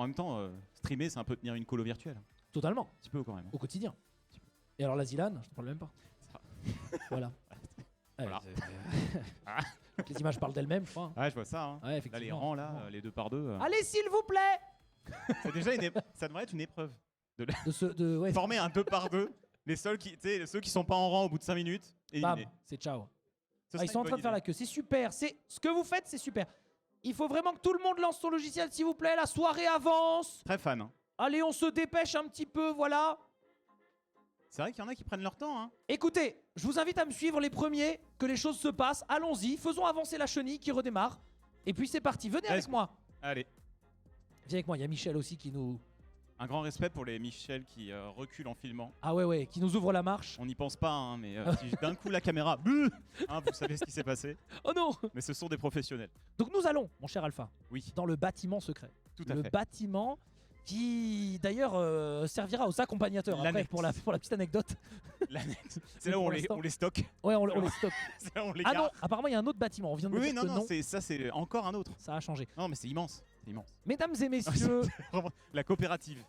même temps, streamer, c'est un peu tenir une colo virtuelle. Totalement. Un petit peu quand même. Au quotidien. Et alors la Zilan, je te parle même pas. Ça. Voilà. Voilà. Donc, les images parlent d'elles-mêmes, je crois. Ouais, je vois ça. Hein. Ouais, Là, les effectivement. rangs, là, les 2 par 2. Allez, s'il vous plaît. C'est déjà ça devrait être une épreuve. Ouais, Former un 2 par 2. Les seuls qui, ceux qui sont pas en rang au bout de 5 minutes. bam, Éliminés. c'est ciao. Ce Ah, ils serait sont en une train de faire bonne la queue. C'est super. Ce que vous faites, c'est super. Il faut vraiment que tout le monde lance son logiciel, s'il vous plaît. La soirée avance. idée. Très fan. Hein. Allez, on se dépêche un petit peu, voilà. C'est vrai qu'il y en a qui prennent leur temps. Hein. Écoutez, je vous invite à me suivre les premiers, que les choses se passent. Allons-y, faisons avancer la chenille qui redémarre. Et puis c'est parti, venez avec moi. Allez. Viens avec moi, il y a Michel aussi qui nous... Un grand respect pour les Michel qui reculent en filmant. Ah ouais, qui nous ouvre la marche. On n'y pense pas, hein, mais si d'un coup la caméra, hein, vous savez ce qui s'est passé. Oh non. Mais ce sont des professionnels. Donc nous allons, mon cher Alpha, Oui, dans le bâtiment secret. tout à Le fait. bâtiment qui d'ailleurs servira aux accompagnateurs après L'annexe. pour la petite anecdote. L'annexe. C'est là où pour on l'instant. les stocke. Ouais, on les stocke. C'est là où on les Ah garde. non, apparemment il y a un autre bâtiment, on vient de me Oui, dire non, que non, ça c'est encore un autre. ça a changé. Non, mais c'est immense. C'est immense. Mesdames et messieurs, Vraiment, la coopérative.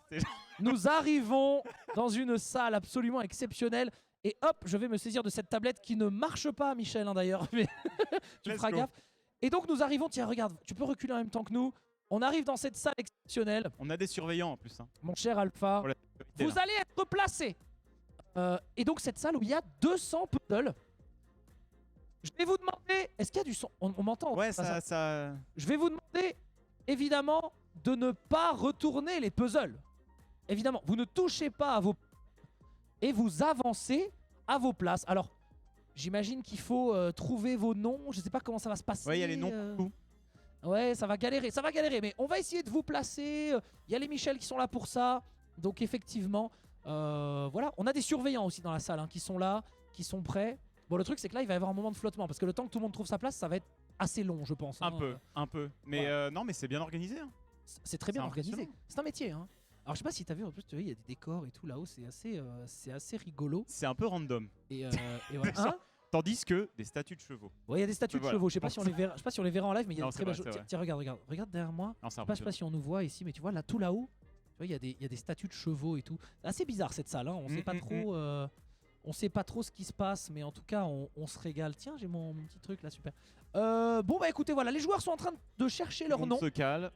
nous arrivons dans une salle absolument exceptionnelle. Et hop, je vais me saisir de cette tablette qui ne marche pas, Michel, hein, d'ailleurs. Mais tu Let's feras go. gaffe. Et donc nous arrivons, tiens, regarde, tu peux reculer en même temps que nous. On arrive dans cette salle exceptionnelle. On a des surveillants en plus. Hein. Mon cher Alpha, Pour la sécurité, vous là. allez être placé. Et donc cette salle où il y a 200 puzzles. Je vais vous demander, est-ce qu'il y a du son? On m'entend? Ouais, Pas ça. Je vais vous demander, évidemment, de ne pas retourner les puzzles. Évidemment, vous ne touchez pas à vos... Et vous avancez à vos places. Alors, j'imagine qu'il faut trouver vos noms. Je sais pas comment ça va se passer. Ouais, il y a les noms partout. Ouais, ça va galérer, mais on va essayer de vous placer. Il y a les Michel qui sont là pour ça. Donc effectivement, voilà. On a des surveillants aussi dans la salle hein, qui sont là, qui sont prêts. Bon, le truc, c'est que là, il va y avoir un moment de flottement. Parce que le temps que tout le monde trouve sa place, ça va être assez long, je pense. Un hein. peu. Mais Voilà. non, mais c'est bien organisé. Hein. C'est très bien C'est organisé. impressionnant. C'est un métier. Hein. Alors, je sais pas si t'as vu, en plus, tu vois, il y a des décors et tout là-haut. C'est assez rigolo. C'est un peu random. Et voilà. Ça. Hein Tandis que des statues de chevaux. ouais, il y a des statues de Voilà. chevaux. Je sais pas si on les verra. Je sais pas si on les verra en live, mais il y a Non, des c'est très belles vrai, choses. c'est vrai. Tiens, regarde derrière moi. Non, c'est Je sais pas impressionnant. si on nous voit ici, mais tu vois là tout là-haut, tu vois, il y a des statues de chevaux et tout. C'est assez bizarre cette salle. Hein. On sait pas trop. On sait pas trop ce qui se passe, mais en tout cas, on se régale. Tiens, j'ai mon petit truc là, super. Bon bah écoutez, voilà, les joueurs sont en train de chercher leur On nom. se cale.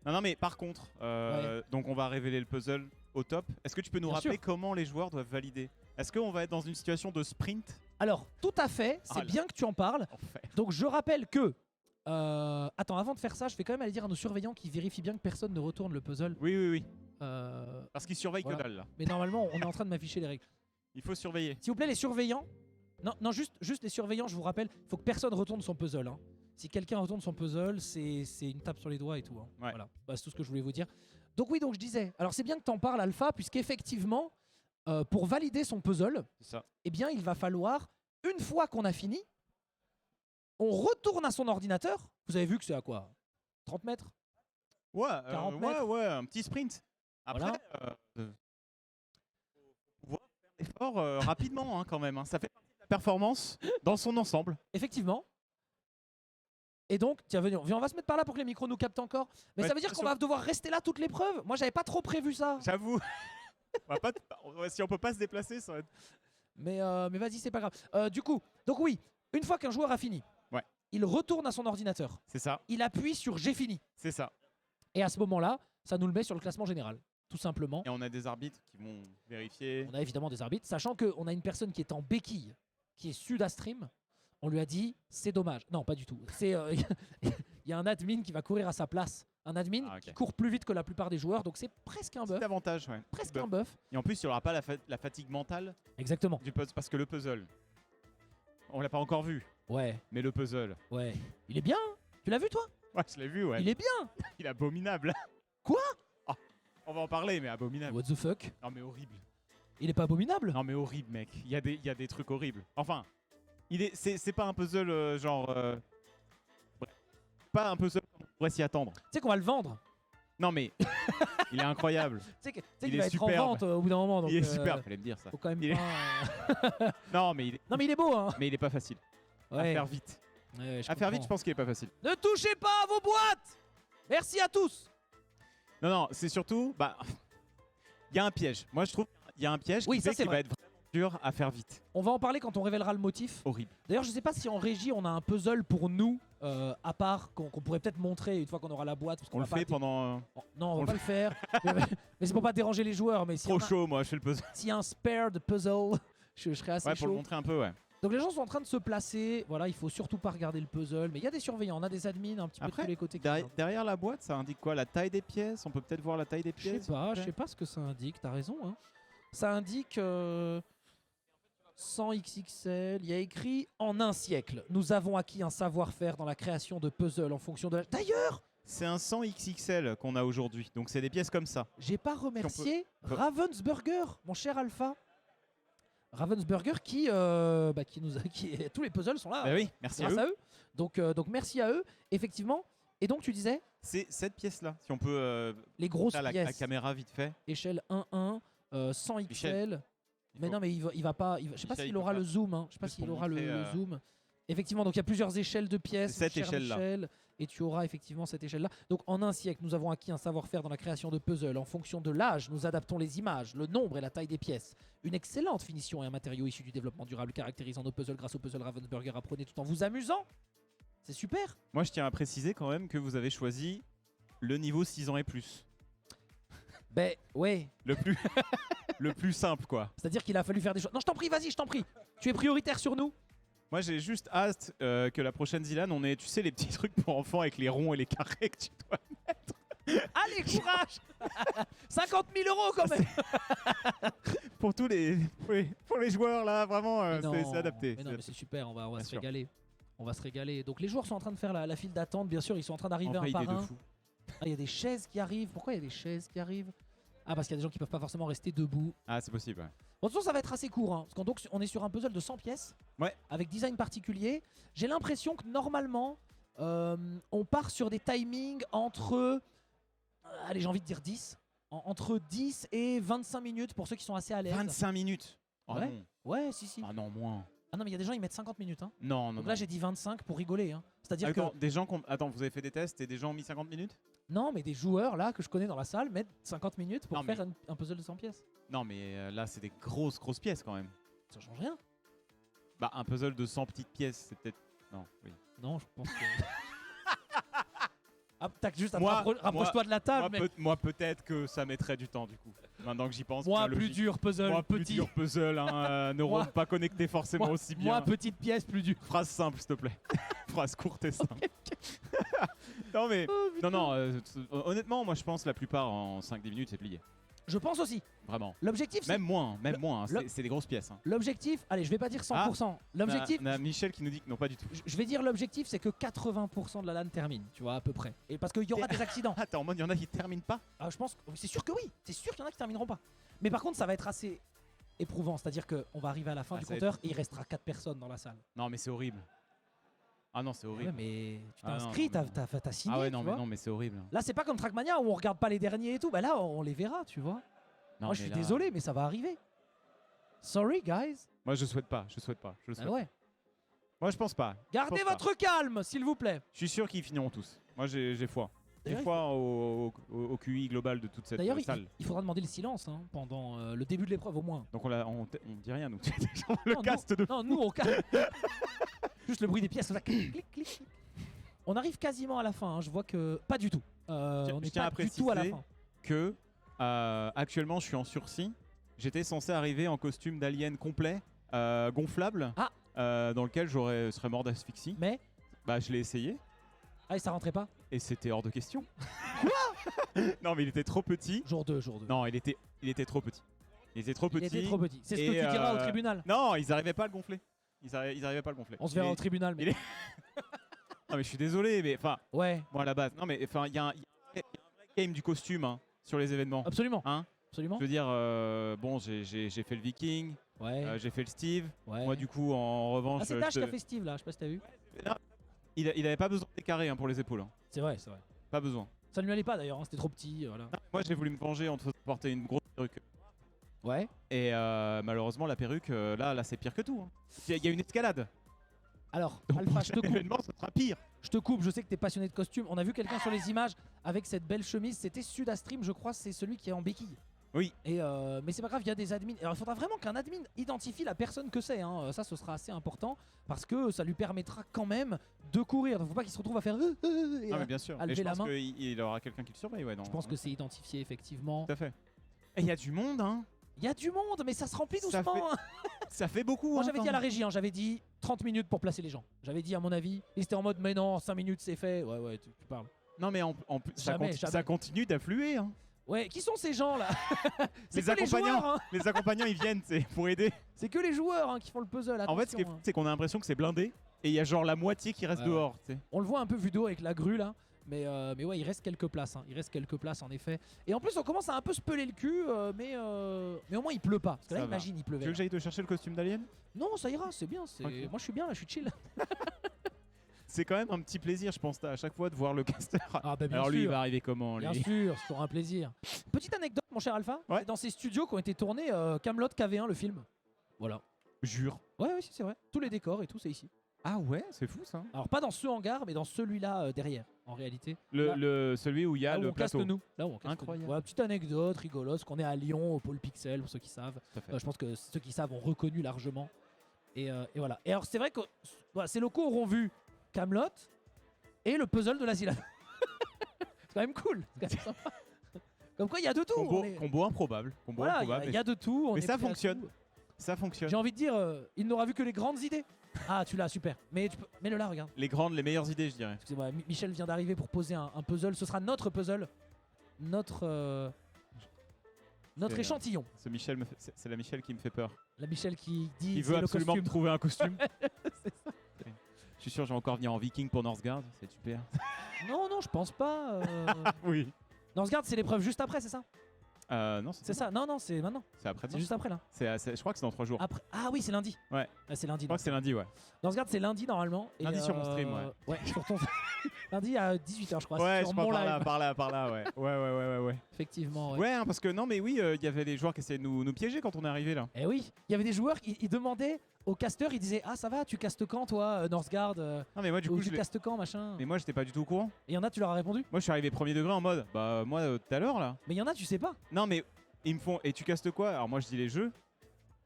Non, mais par contre, donc on va révéler le puzzle au top. Est-ce que tu peux nous Bien rappeler sûr. comment les joueurs doivent valider? Est-ce qu'on va être dans une situation de sprint? Alors, tout à fait, c'est Ah là. bien que tu en parles. Enfer. Donc je rappelle que... attends, avant de faire ça, je vais quand même aller dire à nos surveillants qui vérifient bien que personne ne retourne le puzzle. Oui. Euh, Parce qu'ils surveillent Voilà. que dalle là. mais normalement, on est en train de m'afficher les règles. Il faut surveiller. S'il vous plaît, les surveillants... Non, juste les surveillants, je vous rappelle, il faut que personne retourne son puzzle. Hein. Si quelqu'un retourne son puzzle, c'est une tape sur les doigts et tout. Hein. Ouais. Voilà, bah, c'est tout ce que je voulais vous dire. Donc oui, donc je disais, alors c'est bien que tu en parles, Alpha, puisqu'effectivement, pour valider son puzzle, C'est ça. eh bien, il va falloir, une fois qu'on a fini, on retourne à son ordinateur. Vous avez vu que c'est à quoi? 30 mètres? Ouais, 40 mètres. ouais, un petit sprint. Après, Voilà. faut pouvoir faire l'effort rapidement hein, quand même. Hein. Ça fait partie de la performance dans son ensemble. Effectivement. Et donc, tiens, viens, on va se mettre par là pour que les micros nous captent encore. Mais Ouais, ça veut dire qu'on va devoir rester là toute l'épreuve. Moi, j'avais pas trop prévu ça. J'avoue. Si on peut pas se déplacer, ça va être... Mais vas-y, c'est pas grave. Du coup, donc oui, une fois qu'un joueur a fini, Ouais. il retourne à son ordinateur. C'est ça, Il appuie sur J'ai fini. c'est ça. Et à ce moment-là, ça nous le met sur le classement général. Tout simplement. Et on a des arbitres qui vont vérifier. On a évidemment des arbitres, sachant qu'on a une personne qui est en béquille, qui est Sudastream. On lui a dit, c'est dommage. Non, pas du tout. C'est il y a un admin qui va courir à sa place. Un admin Ah, ok. qui court plus vite que la plupart des joueurs, donc c'est presque un buff. Petit avantage, ouais. Presque Buff. un buff. Et en plus, il n'y aura pas la fatigue mentale Exactement. du puzzle. Parce que le puzzle, on l'a pas encore vu, Ouais, mais le puzzle, ouais. Il est bien. Hein. Tu l'as vu toi? ouais, je l'ai vu, ouais. Il est bien. Il est abominable. Quoi? Ah, on va en parler, mais abominable. What the fuck? Non, mais horrible. Il est pas abominable? Non, mais horrible, mec. Il y a des trucs horribles. Enfin, c'est pas un puzzle genre. Bref. Pas un puzzle comme on pourrait s'y attendre. Tu sais qu'on va le vendre. Non, mais il est incroyable. Tu sais Il qu'il est va être en superbe. vente au bout d'un moment. Donc, Il est super, fallait me dire ça. Faut quand même Il est- pas. Non, mais Non mais il est beau hein. il est pas facile. À Ouais. faire vite. Ouais, À faire vite, je pense qu'il est pas facile. Ne touchez pas à vos boîtes. Merci à tous. Non, c'est surtout, bah, il y a un piège. Moi, je trouve qu'il y a un piège Oui, qui ça, fait c'est qu'il vrai. va être vraiment dur à faire vite. On va en parler quand on révélera le motif. Horrible. D'ailleurs, je sais pas si en régie on a un puzzle pour nous, à part, qu'on pourrait peut-être montrer une fois qu'on aura la boîte. Parce qu'on On le va pas fait pendant... Non, on va on pas le le faire. mais c'est pour pas déranger les joueurs. Mais Trop chaud, moi, je fais le puzzle. s'il y a un spare de puzzle, je serais assez Ouais, pour le chaud. montrer un peu, ouais. Donc les gens sont en train de se placer. Voilà, il faut surtout pas regarder le puzzle. Mais il y a des surveillants, on a des admins un petit peu de Après, tous les côtés. qui Derrière, regardent. derrière la boîte, ça indique quoi? La taille des pièces? On peut peut-être voir la taille des Je sais pièces? pas, s'il je te sais plaît pas ce que ça indique. T'as raison. Hein. Ça indique 100 XXL. Il y a écrit en un siècle. Nous avons acquis un savoir-faire dans la création de puzzles en fonction de. D'ailleurs, C'est un 100 XXL qu'on a aujourd'hui. Donc c'est des pièces comme ça. j'ai pas remercié peut- Ravensburger, mon cher Alpha. Ravensburger qui nous a, tous les puzzles sont là. Bah oui, merci à grâce eux. à eux. Donc merci à eux, effectivement. Et donc tu disais, C'est cette pièce-là. Si on peut les grosses faire la pièces, caméra vite fait. échelle 1-1, 100 Michel, XL. Il Mais faut- non, mais il va pas. Je sais pas Michel, s'il il aura peut le pas. zoom. Hein. Je sais pas Juste s'il pour aura montrer, le zoom. Effectivement, donc il y a plusieurs échelles de pièces. C'est cette cher échelle-là. Michel, et tu auras effectivement cette échelle-là. Donc en un siècle, nous avons acquis un savoir-faire dans la création de puzzles. En fonction de l'âge, nous adaptons les images, le nombre et la taille des pièces. Une excellente finition et un matériau issu du développement durable caractérisant nos puzzles grâce au puzzle Ravensburger. Apprenez tout en vous amusant. C'est super. Moi, je tiens à préciser quand même que vous avez choisi le niveau 6 ans et plus. Ben ouais. Le plus, le plus simple, quoi. C'est-à-dire qu'il a fallu faire des choses. Non, je t'en prie, vas-y, je t'en prie. Tu es prioritaire sur nous. Moi, j'ai juste hâte que la prochaine Zilan, on ait, tu sais, les petits trucs pour enfants avec les ronds et les carrés que tu dois. Allez, courage. 50 000 € quand même. Pour tous les, pour les joueurs, là, vraiment, Mais non, c'est adapté. Mais non, mais c'est super, on va Bien se sûr. régaler. On va se régaler. Donc les joueurs sont en train de faire la file d'attente, bien sûr, ils sont en train d'arriver En vrai, un par idée de un. fou. Ah, il y a des chaises qui arrivent. Pourquoi il y a des chaises qui arrivent? Ah, parce qu'il y a des gens qui peuvent pas forcément rester debout. Ah, c'est possible, ouais. Bon, de toute façon, ça va être assez court, hein, parce qu'on donc, on est sur un puzzle de 100 pièces, Ouais. avec design particulier. J'ai l'impression que normalement, on part sur des timings entre, allez, j'ai envie de dire 10, entre 10 et 25 minutes pour ceux qui sont assez à l'aise. 25 minutes. Oh Ouais. non. Ouais, si. Ah non, moins. Ah non, mais il y a des gens, ils mettent 50 minutes. Hein. Non, non, Donc non. là, j'ai dit 25 pour rigoler. Hein. C'est-à-dire Attends, que, des gens Attends, vous avez fait des tests et des gens ont mis 50 minutes? non, mais des joueurs là que je connais dans la salle mettent 50 minutes pour Non, mais- faire un puzzle de 100 pièces. Non, mais là, c'est des grosses pièces quand même. Ça change rien. Bah, un puzzle de 100 petites pièces, c'est peut-être... Non, oui. Non, je pense que. Ah, t'as juste à te Moi- rapproche-toi de la table, Moi, mec. moi, peut-être que ça mettrait du temps, du coup. Maintenant que j'y pense. Moi, la plus logique. dur puzzle, Moi, plus petit. dur puzzle, hein, neurones Moi- pas connectés forcément aussi bien. Moi, petite pièce, plus dur. Phrase simple, s'il te plaît. Phrase courte et simple. Non, mais... Oh, putain. Non, honnêtement, moi, je pense que la plupart, en 5-10 minutes, c'est plié. Je pense aussi. Vraiment. L'objectif, c'est. Même moins, hein, le- c'est des grosses pièces. Hein. L'objectif, allez, je vais pas dire 100%. L'objectif, On a Michel qui nous dit que non, pas du tout. je vais dire l'objectif, c'est que 80% de la LAN termine, tu vois, à peu près. Et parce qu'il y aura des accidents. Attends, en mode, il y en a qui terminent pas. Ah, je pense, c'est sûr que oui. C'est sûr qu'il y en a qui termineront pas. Mais par contre, ça va être assez éprouvant. C'est-à-dire qu'on va arriver à la fin Ah, du ça va compteur et il restera 4 personnes dans la salle. Non, mais c'est horrible. Ah non, c'est Ouais, horrible. mais tu t'es Ah, non, inscrit, non, mais t'as signé. Ah ouais, tu non, vois. mais c'est horrible. Là, c'est pas comme Trackmania où on regarde pas les derniers et tout. Bah là, on les verra, tu vois. Non, Moi, je mais suis là- désolé, mais ça va arriver. Sorry, guys. Moi, je souhaite pas. Je le Ah souhaite. ouais. Moi, je pense pas. Gardez pense pas. votre calme, s'il vous plaît. Je suis sûr qu'ils finiront tous. Moi, j'ai foi. J'ai D'ailleurs, foi au QI global de toute cette D'ailleurs, salle. il faudra demander le silence hein, pendant le début de l'épreuve au moins. Donc, on dit rien, nous. Le Non, cast de... Non, nous on calme. Juste le bruit des pièces. Comme ça. Clic, clic, clic, clic. On arrive quasiment à la fin. hein, Je vois que pas du tout. On Je n'est tiens pas à du tout à la préciser fin. que actuellement, je suis en sursis. J'étais censé arriver en costume d'alien complet, gonflable, dans lequel je serais mort d'asphyxie. Mais Bah, je l'ai essayé. ah, et ça rentrait pas. Et c'était hors de question. Quoi? Non, mais il était trop petit. Jour 2, jour 2. Non, il était trop petit. Il était trop Il petit. était trop petit. C'est ce que Et, tu diras au tribunal. Non, ils arrivaient pas à le gonfler. Ils arrivaient pas à le gonfler. On se verra Il au est- tribunal. Mais... il est- Non, mais je suis désolé, mais enfin, Ouais, moi à la base. Non, mais enfin, il y a un vrai game du costume hein, sur les événements. absolument. Hein Absolument. Je veux dire, bon, j'ai fait le Viking, Ouais. j'ai fait le Steve. Ouais. Moi, du coup, en revanche, Ah, c'est je Dash te- qui a fait Steve là. Je sais pas si t'as vu. il avait pas besoin de carré hein, pour les épaules. Hein. C'est vrai, c'est vrai. Pas besoin. Ça ne lui allait pas d'ailleurs. hein, C'était trop petit. Voilà. Moi, j'ai voulu me venger en te faisant porter une grosse perruque. Ouais. Et malheureusement, la perruque, là, c'est pire que tout. hein. Il y a une escalade. Alors, Donc, Alpha, je te coupe. l'événement, ce sera pire. Je te coupe, je sais que t'es passionné de costumes. On a vu quelqu'un sur les images avec cette belle chemise. C'était Sudastream, je crois, c'est celui qui est en béquille. Oui. Et mais c'est pas grave, il y a des admins. Alors il faudra vraiment qu'un admin identifie la personne que c'est. Hein. Ça, ce sera assez important parce que ça lui permettra quand même de courir. Donc faut pas qu'il se retrouve à faire. Et Ah, mais bien sûr. à Mais lever je la pense main. qu'il aura quelqu'un qui le surveille. Ouais, non. Je pense que c'est identifié effectivement. Tout à fait. Et il y a du monde, hein. Il y a du monde, mais ça se remplit Ça doucement. fait- Hein. Ça fait beaucoup. Moi hein, j'avais quand dit à la même. régie, hein, j'avais dit 30 minutes pour placer les gens. J'avais dit à mon avis. Ils étaient en mode mais non, 5 minutes c'est fait. Ouais, tu parles. Non, mais en plus, Jamais. ça continue d'affluer. Hein. Ouais, qui sont ces gens là? C'est Les que les accompagnants. joueurs, hein. Les accompagnants, ils viennent pour aider. C'est que les joueurs hein, qui font le puzzle. En fait, ce qui est attention, fou, hein. c'est qu'on a l'impression que c'est blindé. Et il y a genre la moitié qui reste Ouais, dehors. Tu sais. On le voit un peu vu d'eau avec la grue là. Mais ouais, il reste quelques places. Hein. Il reste quelques places en effet. Et en plus, on commence à un peu se peler le cul. Mais au moins, il pleut pas. Parce que là, Ça va. imagine, il Tu pleuvait. veux là. que j'aille te chercher le costume d'alien? Non, ça ira, c'est bien. Ok. Moi, je suis bien là, je suis chill. C'est quand même un petit plaisir, je pense, à chaque fois de voir le caster. Ah, bah, bien Alors lui, il sûr. va arriver comment lui? Bien sûr, c'est toujours un plaisir. Petite anecdote, mon cher Alpha. Ouais. C'est dans ces studios qu'ont été tournés Camelot KV1, le film. Voilà. Jure. Ouais, si, c'est vrai. Tous les décors et tout, c'est ici. Ah ouais, c'est fou ça. Alors, pas dans ce hangar, mais dans celui-là derrière, en réalité. Celui où il y a Là où le on caste plateau. nous. Là où on caste Incroyable. nous. Voilà, petite anecdote rigolote, parce qu'on est à Lyon, au pôle Pixel, pour ceux qui savent. Tout à fait. Je pense que ceux qui savent ont reconnu largement. Et voilà. Et alors, c'est vrai que voilà, ces locaux auront vu Camelot et le puzzle de l'asile. C'est quand même cool. C'est quand même sympa. Comme quoi, il y a de tout. Combo, on est- combo improbable. Combo Voilà, improbable. il y a de tout. on Mais est ça prêt à fonctionne. tout. Ça fonctionne. J'ai envie de dire, il n'aura vu que les grandes idées. Ah, tu l'as, super. Mais tu peux... mets-le là, regarde. Les grandes, les meilleures idées, je dirais. Excusez-moi, Michel vient d'arriver pour poser un puzzle. Ce sera notre puzzle. Notre C'est, échantillon. Ce Michel, c'est la Michel qui me fait peur. La Michel qui dit Il c'est veut le absolument me costume. trouver un costume. C'est ça. Je suis sûr, je vais encore venir en viking pour Northgard. C'est super. Non, je pense pas. Oui. Northgard, c'est l'épreuve juste après, c'est ça? Non, C'est ça. Non, c'est maintenant. C'est après. C'est juste après là. Je crois que c'est dans 3 jours. Après. Ah oui, c'est lundi. Ouais. Ah, c'est lundi. Je crois que c'est lundi, ouais. Northgard, c'est lundi normalement. Et, Lundi sur mon stream, ouais. Ouais, sur ton. Lundi à 18h, je crois. Ouais, sur je mon crois live. par là, ouais. Ouais. Effectivement, ouais. Ouais, hein, parce que non, mais oui, il y avait les joueurs qui essayaient de nous piéger quand on est arrivé là. Eh oui, il y avait des joueurs qui ils demandaient au caster, ils disaient ah ça va, tu castes quand toi, Northgard Non, mais moi, du ou coup, tu castes quand machin. mais moi, j'étais pas du tout au courant. Et il y en a, tu leur as répondu. Moi, je suis arrivé premier degré en mode, bah, moi, tout à l'heure là. Mais il y en a, tu sais pas. Non, mais ils me font, et tu castes quoi? Alors, moi, je dis les jeux.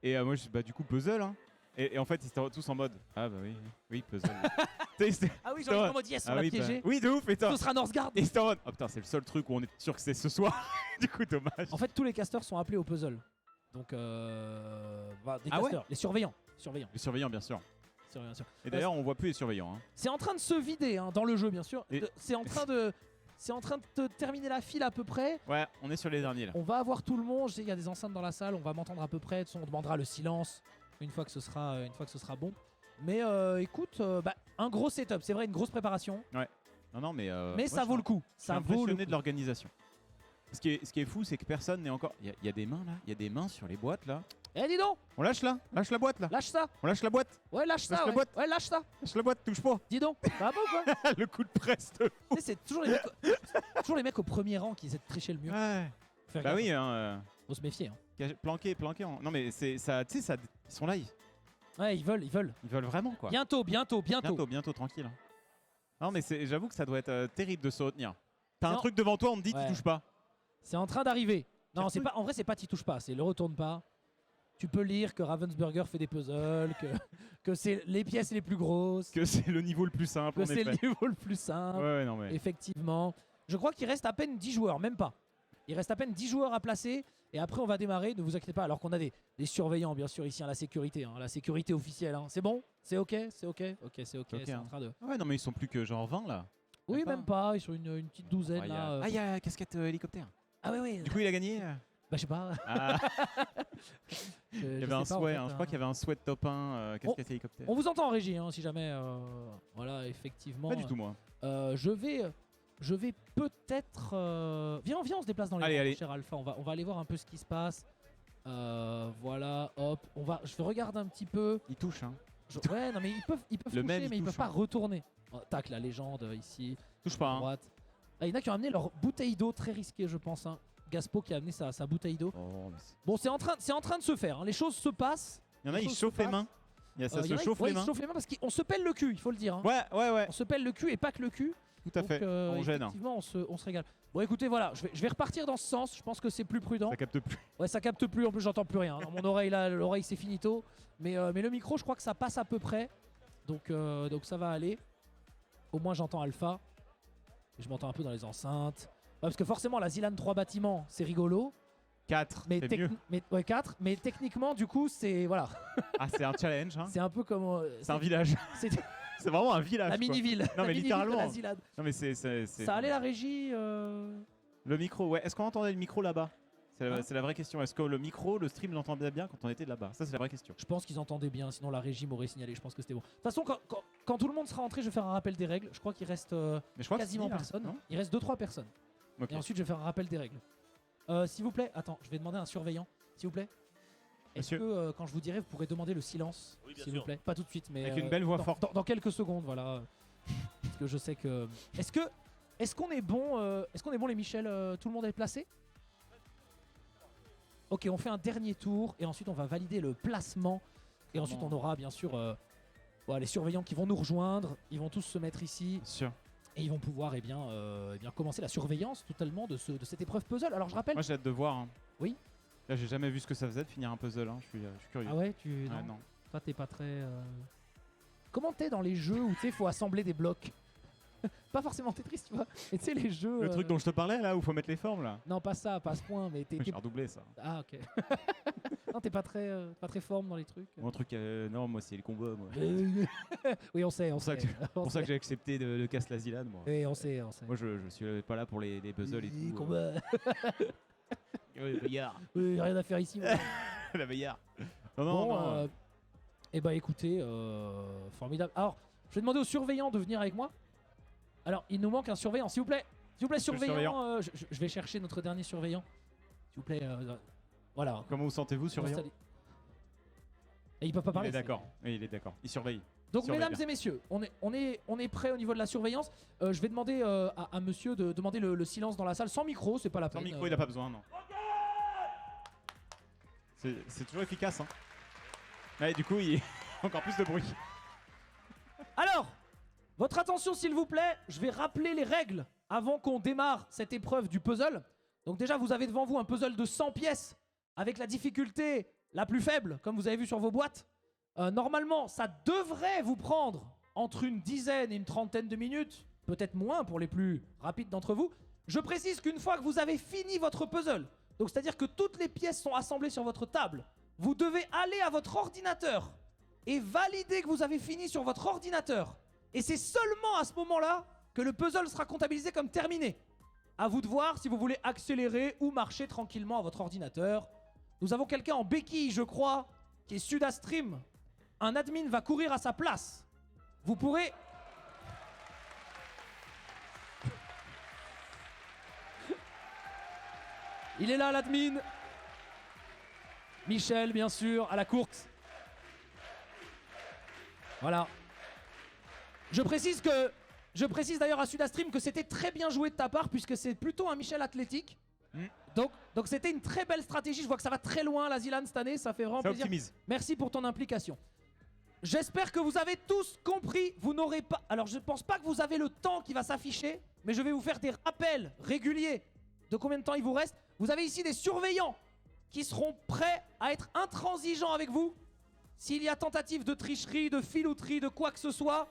Et moi, je dis, bah, du coup, puzzle, hein. Et en fait, ils étaient tous en mode, ah, bah oui, puzzle. Tu sais, c'était- Ah oui, Putain. genre en mode yes, on Ah l'a oui, piégé. oui, de ouf, et Ce sera Northgard. Et c'était en mode, oh putain, c'est le seul truc où on est sûr que c'est ce soir. Du coup, dommage. En fait, tous les casters sont appelés au puzzle. Donc, des Ah ouais casters, les surveillants. Surveillants. Les surveillants, bien sûr. Surveillants, sûr. Et d'ailleurs, on voit plus les surveillants. Hein. C'est en train de se vider hein, dans le jeu, bien sûr. Et- C'est en train de terminer la file à peu près. Ouais, on est sur les derniers là. On va avoir tout le monde. Je sais, il y a des enceintes dans la salle. On va m'entendre à peu près. De toute façon, on demandera le silence une fois que ce sera bon. Mais écoute, un gros setup. C'est vrai, une grosse préparation. Non, mais. Mais moi, ça je vaut suis le coup. Je suis Ça vaut le impressionné coup. de l'organisation. Ce qui est fou, c'est que personne n'est encore. Il y a des mains là. Il y a des mains sur les boîtes là. Eh, dis donc, On lâche là. Lâche la boîte là. lâche ça. On lâche la boîte. Ouais, lâche ça. Lâche la Ouais. boîte. Ouais, lâche ça. Lâche la boîte. Touche pas. Dis donc. Ça va pas ou quoi? Le coup de presse. Tu sais, c'est toujours les mecs au premier rang qui essaient de tricher le mieux. Ouais. Faut faire Bah gaffe. oui, hein. Faut se méfier. Hein. Planqué en. Non, mais c'est ça. Tu sais, ça. Ils sont là. Ils Ouais, ils veulent. veulent vraiment quoi. Bientôt. Bientôt, tranquille. Non, mais j'avoue que ça doit être terrible de se retenir. T'as un Non. truc devant toi, on te dit, Ouais. tu touches pas. C'est en train d'arriver. Non, Tire c'est truc. pas. En vrai, c'est pas t'y touches pas. C'est le retourne pas. Tu peux lire que Ravensburger fait des puzzles, que c'est les pièces les plus grosses, Que c'est le niveau le plus simple, que en c'est effet. le niveau le plus simple. Ouais, non, mais. Effectivement. Je crois qu'il reste à peine 10 joueurs, même pas. Il reste à peine 10 joueurs à placer. Et après, on va démarrer. Ne vous inquiétez pas. Alors qu'on a des surveillants, bien sûr, ici, à la sécurité officielle. Hein. C'est bon? C'est ok? C'est ok? Ok, c'est ok. Ok, C'est hein. en train de. Ouais, non, mais ils sont plus que genre 20 là. Oui, Même pas. même pas. Ils sont une petite douzaine. Ah, là, il y a casquette hélicoptère. Ah, oui. Du coup, il a gagné. Bah, je sais pas. Ah, Je il y sais avait un pas, en souhait, fait, hein. Je crois qu'il y avait un souhait de top 1 casquette hélicoptère. On vous entend en régie, hein, si jamais. Voilà, effectivement. Pas du tout, moi. Je vais peut-être. Viens, on se déplace dans les Allez, rangs, allez. cher Alpha. On va aller voir un peu ce qui se passe. Voilà, hop. Je regarde un petit peu. Il touche, hein. Ouais, non, mais ils peuvent Le toucher, même, il mais ils peuvent touche, pas hein. retourner. Oh, tac, la légende ici. Touche pas, À hein. droite. Ah, il y en a qui ont amené leur bouteille d'eau très risquée, je pense. Hein. Gaspo qui a amené sa bouteille d'eau. Oh, Bon, c'est en train de se faire. Hein. Les choses se passent. il y en a, Les ils choses chauffent se les mains. Ça y en se a, chauffe ouais, les ils se mains. chauffent les mains parce qu'on se pèle le cul, il faut le dire. Hein. Ouais. On se pèle le cul et pas que le cul. Tout à Donc, fait. On gêne. effectivement, on se régale. Bon, écoutez, voilà, je vais repartir dans ce sens. Je pense que c'est plus prudent. Ça capte plus. Ouais, ça capte plus. En plus, j'entends plus rien. Dans mon oreille, là, l'oreille, c'est finito. Mais le micro, je crois que ça passe à peu près. Donc ça va aller. Au moins, j'entends Alpha. Et je m'entends un peu dans les enceintes. Ouais, parce que forcément, la Zilan 3 bâtiments, c'est rigolo. 4, Mais, c'est mieux. ouais, 4. Mais techniquement, du coup, c'est. Voilà. Ah, c'est un challenge. Hein. C'est un peu comme. C'est un village. C'est C'est vraiment un village. la quoi. mini-ville. Non, La mais mini-ville de littéralement. la Zilan. Non, mais c'est. Ça allait la régie Le micro, ouais. Est-ce qu'on entendait le micro là-bas? Hein C'est la vraie question. Est-ce que le micro, le stream l'entendait bien quand on était là-bas? Ça, c'est la vraie question. Je pense qu'ils entendaient bien, sinon la régie m'aurait signalé. Je pense que c'était bon. De toute façon, quand tout le monde sera rentré, je vais faire un rappel des règles. Je crois qu'il reste Mais je crois quasiment que c'est personne. non Il reste 2-3 personnes. Ok. Et ensuite, je vais faire un rappel des règles. S'il vous plaît, attends, je vais demander à un surveillant. S'il vous plaît. Est-ce Monsieur. que quand je vous dirai, vous pourrez demander le silence, Oui, bien s'il sûr. vous plaît? Pas tout de suite, mais Avec une belle voix dans, forte. dans quelques secondes, voilà. Parce que je sais que. Est-ce qu'on est bon, les Michel? Tout le monde est placé? Ok, on fait un dernier tour et ensuite on va valider le placement. Et ensuite on aura bien sûr les surveillants qui vont nous rejoindre. Ils vont tous se mettre ici Bien sûr. et ils vont pouvoir commencer la surveillance totalement de cette épreuve puzzle. Alors je rappelle. Moi, j'ai hâte de voir. Hein. Oui. Là, j'ai jamais vu ce que ça faisait de finir un puzzle. Hein. Je suis curieux. Ah ouais, Ouais, non. Toi t'es pas très. Comment t'es dans les jeux où tu sais faut assembler des blocs? Pas forcément Tetris, tu vois. Mais tu sais les jeux. Le truc dont je te parlais là, où faut mettre les formes là. Non, pas ça, pas à ce point, mais J'ai redoublé ça. Ah ok. Non, t'es pas très forme dans les trucs. Mon truc, non, moi c'est les combats. Moi. Oui, on sait, on ça sait. que- C'est pour ça que j'ai accepté de casse la Zilan, moi. Oui, on sait. Moi, je suis pas là pour les puzzles et Oui, tout. combat. Le veillard. Oui, rien à faire ici. moi. La veillard. Non, non. Eh bah écoutez, formidable. Alors, je vais demander aux surveillants de venir avec moi. Alors, il nous manque un surveillant, s'il vous plaît. S'il vous plaît, surveillant. Je vais chercher notre dernier surveillant. S'il vous plaît. Voilà. Comment vous sentez-vous, surveillant? Et ils peuvent pas Il parler. est d'accord. Oui, il est d'accord. Il surveille. Donc, Surveille mesdames bien. et messieurs, on est prêt au niveau de la surveillance. Je vais demander à monsieur de demander le silence dans la salle. Sans micro, c'est pas la peine. Sans micro, il a pas besoin, non. C'est toujours efficace, hein. Ouais, du coup, il y a encore plus de bruit. Alors, votre attention s'il vous plaît, je vais rappeler les règles avant qu'on démarre cette épreuve du puzzle. Donc déjà, vous avez devant vous un puzzle de 100 pièces avec la difficulté la plus faible, comme vous avez vu sur vos boîtes. Normalement, ça devrait vous prendre entre une dizaine et une trentaine de minutes, peut-être moins pour les plus rapides d'entre vous. Je précise qu'une fois que vous avez fini votre puzzle, donc c'est-à-dire que toutes les pièces sont assemblées sur votre table, vous devez aller à votre ordinateur et valider que vous avez fini sur votre ordinateur. Et c'est seulement à ce moment-là que le puzzle sera comptabilisé comme terminé. À vous de voir si vous voulez accélérer ou marcher tranquillement à votre ordinateur. Nous avons quelqu'un en béquille, je crois, qui est SudaStream. Un admin va courir à sa place. Vous pourrez... Il est là, l'admin. Michel, bien sûr, à la course. Voilà. Je précise d'ailleurs à SudaStream que c'était très bien joué de ta part puisque c'est plutôt un Michel athlétique. Donc c'était une très belle stratégie. Je vois que ça va très loin la Zilan cette année. Ça fait vraiment Ça plaisir. optimise. Merci pour ton implication. J'espère que vous avez tous compris. Vous n'aurez pas... Alors je ne pense pas que vous avez le temps qui va s'afficher. Mais je vais vous faire des rappels réguliers de combien de temps il vous reste. Vous avez ici des surveillants qui seront prêts à être intransigeants avec vous. S'il y a tentative de tricherie, de filouterie, de quoi que ce soit,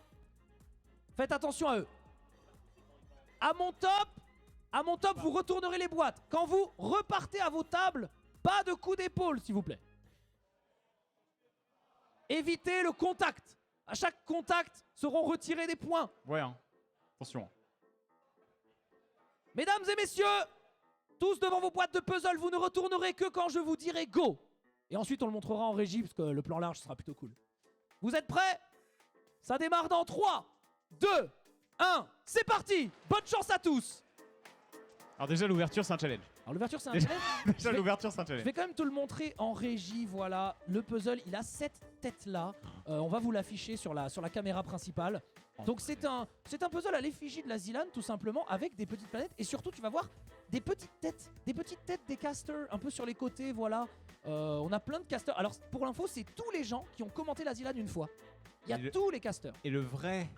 faites attention à eux. À mon top, vous retournerez les boîtes. Quand vous repartez à vos tables, pas de coup d'épaule, s'il vous plaît. Évitez le contact. À chaque contact, seront retirés des points. Ouais, hein. Attention. Mesdames et messieurs, tous devant vos boîtes de puzzle, vous ne retournerez que quand je vous dirai go. Et ensuite, on le montrera en régie, parce que le plan large sera plutôt cool. Vous êtes prêts? Ça démarre dans 3, 2, 1, c'est parti. Bonne chance à tous. Alors déjà, l'ouverture, c'est un challenge. Alors l'ouverture, c'est un Déjà- challenge. Déjà, l'ouverture, c'est un Je challenge. vais quand même te le montrer en régie, voilà. Le puzzle, il a cette tête-là. On va vous l'afficher sur la caméra principale. Donc c'est un puzzle à l'effigie de la Zilan, tout simplement, avec des petites planètes. Et surtout, tu vas voir des petites têtes des casters un peu sur les côtés, voilà. On a plein de casters. Alors pour l'info, c'est tous les gens qui ont commenté la Zilan une fois. Il y a tous les casters. Et le vrai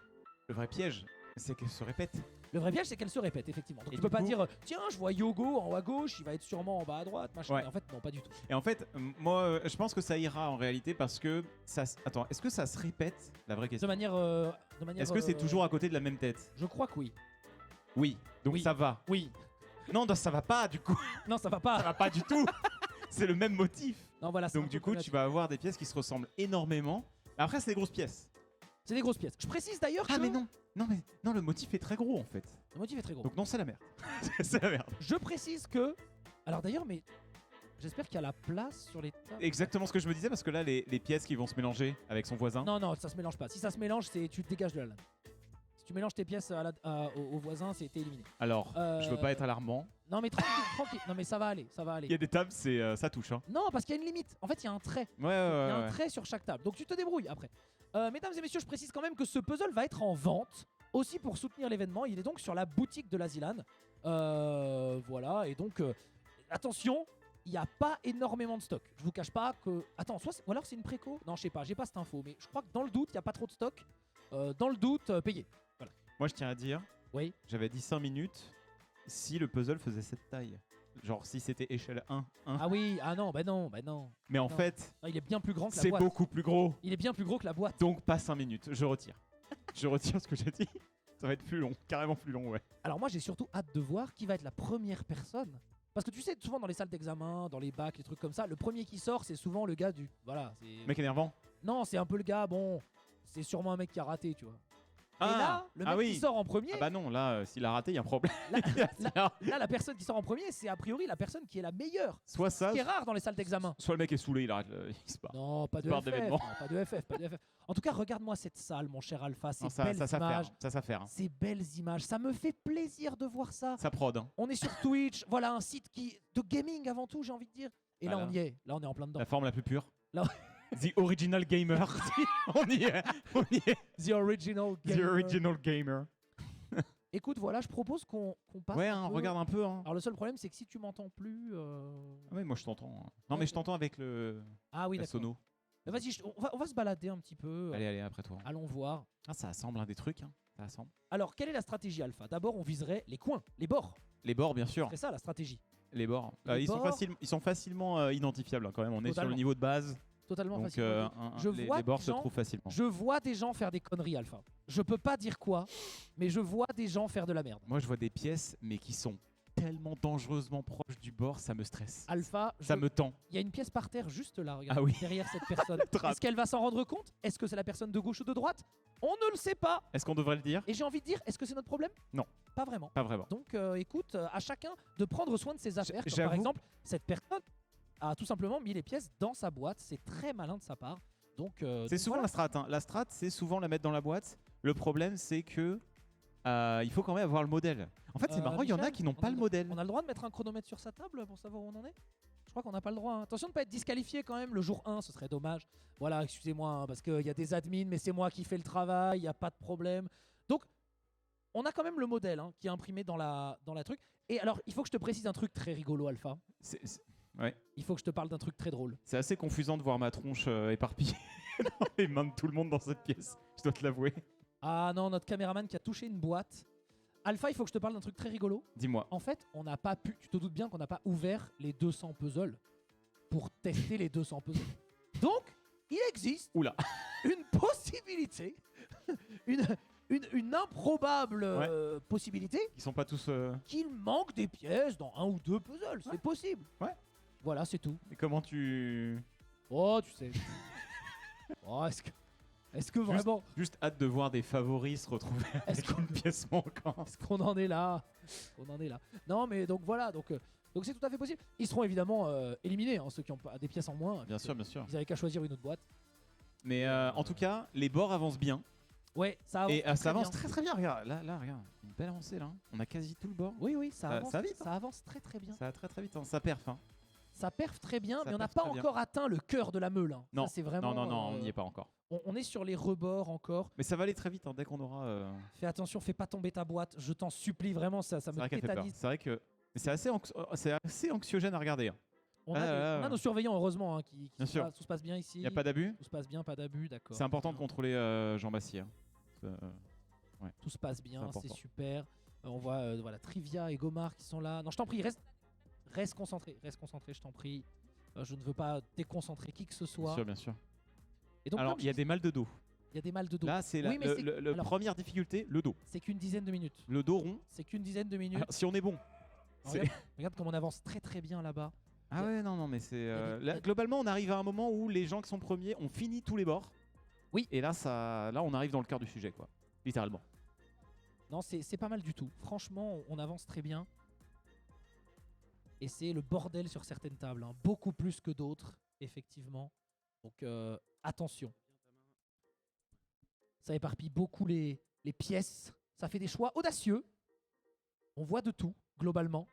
piège, c'est qu'elle se répète. Le vrai piège, c'est qu'elle se répète, effectivement. Donc Et tu peux du pas coup- dire, tiens, je vois Yogo en haut à gauche, il va être sûrement en bas à droite, machin. Ouais. Et en fait, non, pas du tout. Et en fait, moi, je pense que ça ira en réalité parce que Attends, est-ce que ça se répète? La vraie De question. manière. Est-ce que c'est toujours à côté de la même tête? Je crois que oui. Oui. Donc Oui. ça va. Oui. Non, ça va pas du coup. Non, ça va Ça pas. va pas du tout. C'est le même motif. Non, voilà. c'est un Donc peu du coup, tu problématique. vas avoir des pièces qui se ressemblent énormément. Après, c'est des grosses pièces. C'est des grosses pièces. Je précise d'ailleurs que. Ah mais non. Non, le motif est très gros en fait. Le motif est très gros. Donc non, c'est la merde. C'est la merde. Je précise que. Alors d'ailleurs, mais. J'espère qu'il y a la place sur les tables. Exactement ce que je me disais parce que là, les pièces qui vont se mélanger avec son voisin. Non, non, ça se mélange pas. Si ça se mélange, tu te dégages de la LAN. Si tu mélanges tes pièces au voisin, t'es éliminé. Alors, je veux pas être alarmant. Non, mais tranquille, tranquille. Non, mais ça va aller, ça va aller. Il y a des tables, ça touche. Hein. Non, parce qu'il y a une limite. En fait, il y a un trait. Ouais, Il y a un ouais. trait sur chaque table. Donc tu te débrouilles après. Mesdames et messieurs, je précise quand même que ce puzzle va être en vente. Aussi pour soutenir l'événement. Il est donc sur la boutique de la Zilan. Voilà. Et donc, attention, il n'y a pas énormément de stock. Je vous cache pas que. Attends, ou alors c'est une préco? Non, je sais pas, j'ai pas cette info. Mais je crois que dans le doute, il n'y a pas trop de stock. Dans le doute, payez. Voilà. Moi, je tiens à dire, Oui. j'avais dit 5 minutes si le puzzle faisait cette taille. Genre si c'était échelle 1. Ah oui, ah non, bah non, bah non. Mais en non. fait, Non, il est bien plus grand que la c'est boîte. beaucoup plus gros. Il est bien plus gros que la boîte. Donc pas 5 minutes. Je retire. Je retire ce que j'ai dit. Ça va être plus long. Carrément plus long, ouais. Alors moi j'ai surtout hâte de voir qui va être la première personne. Parce que tu sais, souvent dans les salles d'examen, dans les bacs, les trucs comme ça, le premier qui sort c'est souvent le gars du... Voilà, c'est... Mec énervant. Non, c'est un peu le gars, bon, c'est sûrement un mec qui a raté, tu vois. Et là, le mec qui sort en premier, Ah bah non, là, s'il a raté, il y a un problème. là, la personne qui sort en premier, c'est a priori la personne qui est la meilleure. Soit ça, Ce qui est rare dans les salles d'examen. soit le mec est saoulé, il arrête, il se barre. Non, pas de Sport FF, d'événement. non, pas de FF, pas de FF. En tout cas, regarde-moi cette salle, mon cher Alpha, ces Non, ça belles images. ça faire. Hein. Ces belles images, ça me fait plaisir de voir ça. Ça prod. Hein. On est sur Twitch, voilà un site de gaming avant tout, j'ai envie de dire. Et là Voilà. on y est, là on est en plein dedans. La forme la plus pure. Là- The original gamer. On y est. On y est. The original The gamer. original gamer. Écoute, voilà, je propose qu'on passe. Ouais, un hein, peu. regarde un peu. Hein. Alors le seul problème, c'est que si tu m'entends plus. Ah oui, moi je t'entends. Hein. Non, Ouais, mais je t'entends avec le Ah oui, la d'accord. sono. Mais vas-y, on va se balader un petit peu. Allez, après toi. Allons voir. Ah, ça assemble des trucs. Hein. Ça assemble. Alors, quelle est la stratégie Alpha? D'abord, on viserait les coins, les bords. Les bords, bien sûr. C'est ça la stratégie. Les bords. Les Ils bords. sont facilement identifiables hein, quand même. On est sur Totalement. le niveau de base. Totalement Donc facile. Je vois les bords des se gens- trouvent facilement. Je vois des gens faire des conneries, Alpha. Je peux pas dire quoi, mais je vois des gens faire de la merde. Moi, je vois des pièces, mais qui sont tellement dangereusement proches du bord, ça me stresse. Alpha, Ça me tend. il y a une pièce par terre juste là, regarde, Ah oui. derrière cette personne. Trappe. Est-ce qu'elle va s'en rendre compte? Est-ce que c'est la personne de gauche ou de droite? On ne le sait pas. Est-ce qu'on devrait le dire? Et j'ai envie de dire, est-ce que c'est notre problème? Non. Pas vraiment. Pas vraiment. Donc écoute, à chacun de prendre soin de ses affaires. Comme par j'avoue- exemple, cette personne a tout simplement mis les pièces dans sa boîte. C'est très malin de sa part. Donc, C'est souvent la strat. Hein. La strat, c'est souvent la mettre dans la boîte. Le problème, c'est que il faut quand même avoir le modèle. En fait, c'est marrant, il y en a Michel, qui n'ont on pas a le le- modèle. On a le droit de mettre un chronomètre sur sa table pour savoir où on en est? Je crois qu'on n'a pas le droit. Hein. Attention de ne pas être disqualifié quand même le jour 1, ce serait dommage. Voilà, excusez-moi, hein, parce qu'il y a des admins, mais c'est moi qui fais le travail, il n'y a pas de problème. Donc, on a quand même le modèle hein, qui est imprimé dans la truc. Et alors, il faut que je te précise un truc très rigolo, Alpha. Ouais. Il faut que je te parle d'un truc très drôle. C'est assez confusant de voir ma tronche éparpillée dans les mains de tout le monde dans cette pièce. Je dois te l'avouer. Ah non, notre caméraman qui a touché une boîte. Alpha, il faut que je te parle d'un truc très rigolo. Dis-moi. En fait, on n'a pas pu, tu te doutes bien qu'on n'a pas ouvert les 200 puzzles pour tester les 200 puzzles. Donc, il existe Oula. une possibilité, une improbable possibilité Ils sont pas tous. qu'il manque des pièces dans un ou deux puzzles. C'est possible. Ouais. Voilà, c'est tout. Et comment tu. Oh, tu sais. Oh, est-ce que vraiment, Juste hâte de voir des favoris se retrouver Est-ce avec une pièce manquante. est-ce qu'on en est là? On en est là. Non, mais donc voilà, donc c'est tout à fait possible. Ils seront évidemment éliminés, hein, ceux qui ont pas des pièces en moins. Bien sûr, bien sûr. Ils avaient qu'à choisir une autre boîte. Mais en tout cas, les bords avancent bien. Ouais, ça avance. Et ça très avance bien. très très bien. Regarde, là, regarde. Une belle avancée là. On a quasi tout le bord. Oui, ça avance. ça va vite, hein. Ça avance très très bien. Ça va très très vite. Hein. Ça perf. Hein. Ça perf très bien, Ça mais on n'a perf pas très bien. encore atteint le cœur de la meule. Hein. Non. Ça, c'est vraiment. Non, on n'y est pas encore. On est sur les rebords encore. Mais ça va aller très vite hein, dès qu'on aura. Fais attention, fais pas tomber ta boîte. Je t'en supplie vraiment, ça C'est me vrai qu'elle fait peur. tétanise. C'est vrai que Mais c'est assez anxiogène à regarder. Hein. On a nos surveillants, heureusement, hein, Bien sûr. tout se passe bien ici. Il n'y a pas d'abus. Tout se passe bien, pas d'abus, d'accord. C'est important de contrôler Jean Bassier. Hein. Tout se passe bien, C'est c'est important. super. On voit voilà, Trivia et Gomar qui sont là. Non, je t'en prie, reste concentré, je t'en prie. Je ne veux pas déconcentrer qui que ce soit. Bien sûr. Et donc, Alors, comme il y a des mal de dos. il y a des mal de dos. Là, c'est Oui, mais la première difficulté, le dos. C'est qu'une dizaine de minutes. Le dos rond. C'est qu'une dizaine de minutes. Alors, si on est bon. Regarde comme on avance très très bien là-bas. Ah ouais, non, mais c'est. y a- Globalement, on arrive à un moment où les gens qui sont premiers ont fini tous les bords. Oui. Et là, on arrive dans le cœur du sujet, quoi. Littéralement. Non, c'est pas mal du tout. Franchement, on avance très bien. Et c'est le bordel sur certaines tables. Hein. Beaucoup plus que d'autres, effectivement. Donc attention. Ça éparpille beaucoup les pièces. Ça fait des choix audacieux. On voit de tout, globalement.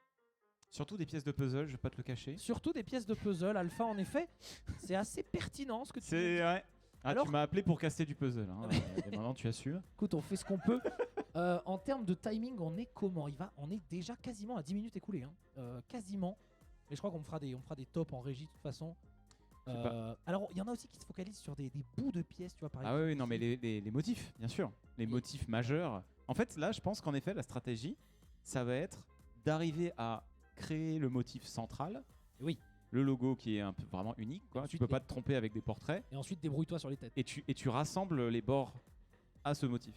Surtout des pièces de puzzle, je vais pas te le cacher. Surtout des pièces de puzzle. Alpha, en effet, c'est assez pertinent ce que tu dis. C'est ouais. Ah, Alors- tu m'as appelé pour casser du puzzle. Hein. Et maintenant, tu assumes. Écoute, on fait ce qu'on peut. En termes de timing, on est comment? On est déjà quasiment à 10 minutes écoulées. Hein. Quasiment. Mais je crois qu'on fera des tops en régie de toute façon. Alors, il y en a aussi qui se focalisent sur des bouts de pièces, tu vois, par Ah exemple. oui, non, mais les motifs, bien sûr. Les motifs majeurs. En fait, là, je pense qu'en effet, la stratégie, ça va être d'arriver à créer le motif central. Oui. Le logo qui est un peu vraiment unique, quoi. Tu Ensuite, peux pas te tromper avec des portraits. Et ensuite, débrouille-toi sur les têtes. Et tu rassembles les bords à ce motif.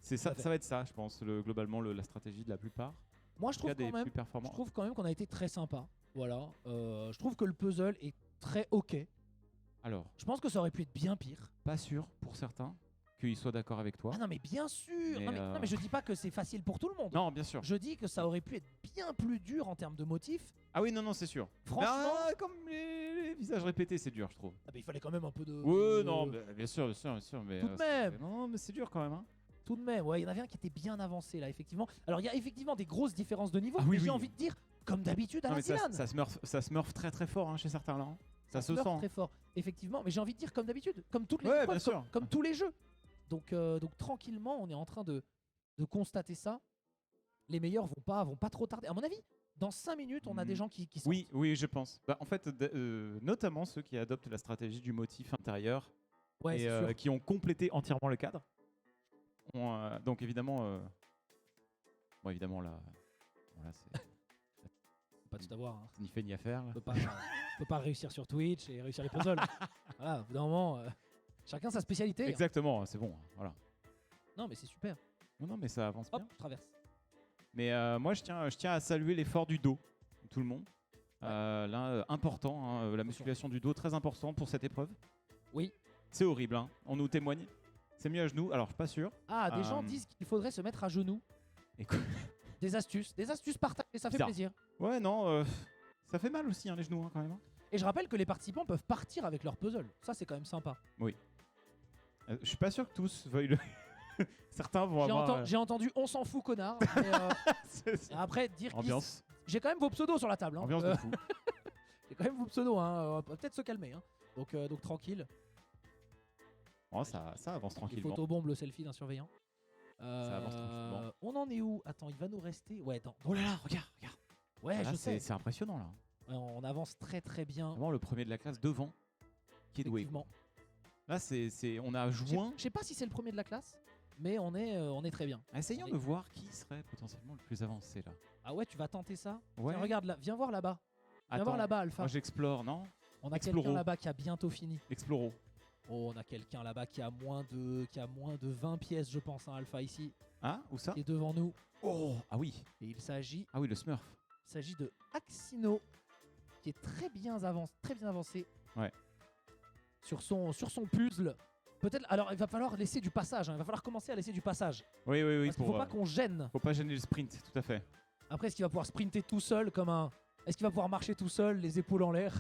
C'est ça, Tout à fait. ça va être ça, je pense, globalement, la stratégie de la plupart. Moi, je En tout cas, trouve des quand même. plus performants. Je trouve quand même qu'on a été très sympa. Voilà. Je trouve que le puzzle est très ok. Alors, Je pense que ça aurait pu être bien pire. pas sûr pour certains qu'ils soient d'accord avec toi. Ah non, mais bien sûr. Mais, Non, mais je dis pas que c'est facile pour tout le monde. Non, bien sûr. Je dis que ça aurait pu être bien plus dur en termes de motifs. Ah oui, non, c'est sûr. Franchement. Mais, comme les visages répétés, c'est dur, je trouve. Ah bah, il fallait quand même un peu de. Ouais, non, bien sûr. Mais, Tout de même. Non, mais c'est dur quand même. Hein. Tout de même, ouais, il y en avait un qui était bien avancé là, effectivement. Alors il y a effectivement des grosses différences de niveau, Ah mais oui, j'ai oui. envie de dire, comme d'habitude à Non, la mais Dylan. ça smurf très très fort hein, chez certains là. Hein. Ça se smurf sent. très fort, effectivement, mais j'ai envie de dire comme d'habitude, comme toutes les Ouais, époques, bien sûr. comme tous les jeux. Donc tranquillement, on est en train de constater ça. Les meilleurs vont pas trop tarder. À mon avis, dans 5 minutes, on a des gens qui sont. Oui, je pense. Bah, en fait, notamment ceux qui adoptent la stratégie du motif intérieur Ouais, et c'est sûr. qui ont complété entièrement le cadre. Donc évidemment, bon évidemment là, voilà, c'est Faut pas tout avoir. Hein. ni fait ni à faire. Là. On peut pas réussir sur Twitch et réussir les puzzles. Voilà, au bout d'un moment, chacun sa spécialité. Hein. Exactement, c'est bon. Voilà. Non, mais c'est super. Non, mais ça avance Hop, bien. je traverse. Mais moi, je tiens à saluer l'effort du dos, de tout le monde. Là, important, hein, la musculation du dos, très important pour cette épreuve. Oui. C'est horrible, hein. On nous témoigne. C'est mieux à genoux, alors je suis pas sûr. Ah, des gens disent qu'il faudrait se mettre à genoux. Écoute. Des astuces partagées, ça fait Bizarre. plaisir. Ouais, non, ça fait mal aussi, hein, les genoux, hein, quand même. Hein. Et je rappelle que les participants peuvent partir avec leur puzzle. Ça, c'est quand même sympa. Je suis pas sûr que tous veuillent le. Certains vont avoir. J'ai entendu on s'en fout, connard. Mais, C'est après, dire qu'ils. ambiance, J'ai quand même vos pseudos sur la table. Hein. ambiance de fou. J'ai quand même vos pseudos. Hein. On va peut-être se calmer. Hein. Donc tranquille. Oh, ça avance Les tranquillement. photobombes, le selfie d'un surveillant. Ça avance tranquillement. On en est où? Attends, il va nous rester. Ouais, attends. Oh là là, regarde. Ouais, Là, je sais. c'est impressionnant là. Ouais, on avance très très bien. Vraiment le premier de la classe devant qui est doué. Effectivement. Là, on a joint. Je sais pas si c'est le premier de la classe, mais on est très bien. Essayons on est- de voir qui serait potentiellement le plus avancé là. Ah ouais, tu vas tenter ça? Ouais. Tiens, regarde là, viens voir là-bas. Viens Attends, voir là-bas, Alpha. moi j'explore, non? On a Exploro. quelqu'un là-bas qui a bientôt fini. Exploro. Oh, on a quelqu'un là-bas qui a moins de 20 pièces, je pense, hein, Alpha ici, Ah, où ça? qui est devant nous. Oh, ah oui. Et il s'agit Le Smurf. de Axino, qui est très bien avancé. Ouais. Sur son puzzle. Peut-être. Alors, il va falloir laisser du passage. Hein, il va falloir commencer à laisser du passage. Oui, Parce qu'il faut pas qu'on gêne. faut pas gêner le sprint, tout à fait. Après, est-ce qu'il va pouvoir sprinter tout seul comme un. Est-ce qu'il va pouvoir marcher tout seul, les épaules en l'air,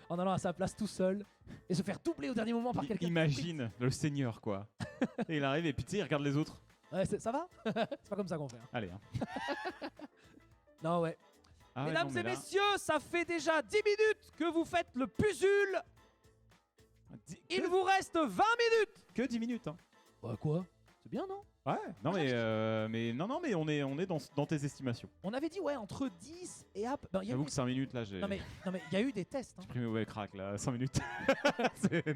en allant à sa place tout seul, et se faire doubler au dernier moment par quelqu'un? Imagine le seigneur, quoi. Et il arrive et puis tu sais, il regarde les autres. Ouais, ça va? C'est pas comme ça qu'on fait. Hein. Allez. Hein. Non, ouais. Ah ouais, Mesdames non, mais et là- messieurs, ça fait déjà 10 minutes que vous faites le puzzle. Il vous reste 20 minutes. Que 10 minutes, hein. Bah quoi? C'est bien, non? Ouais, non mais on est dans tes estimations. On avait dit, ouais, entre 10 et up. Ben, J'avoue que 5 minutes là, j'ai non, mais il y a eu des tests. Hein. pris mes mauvais cracks là, 5 minutes.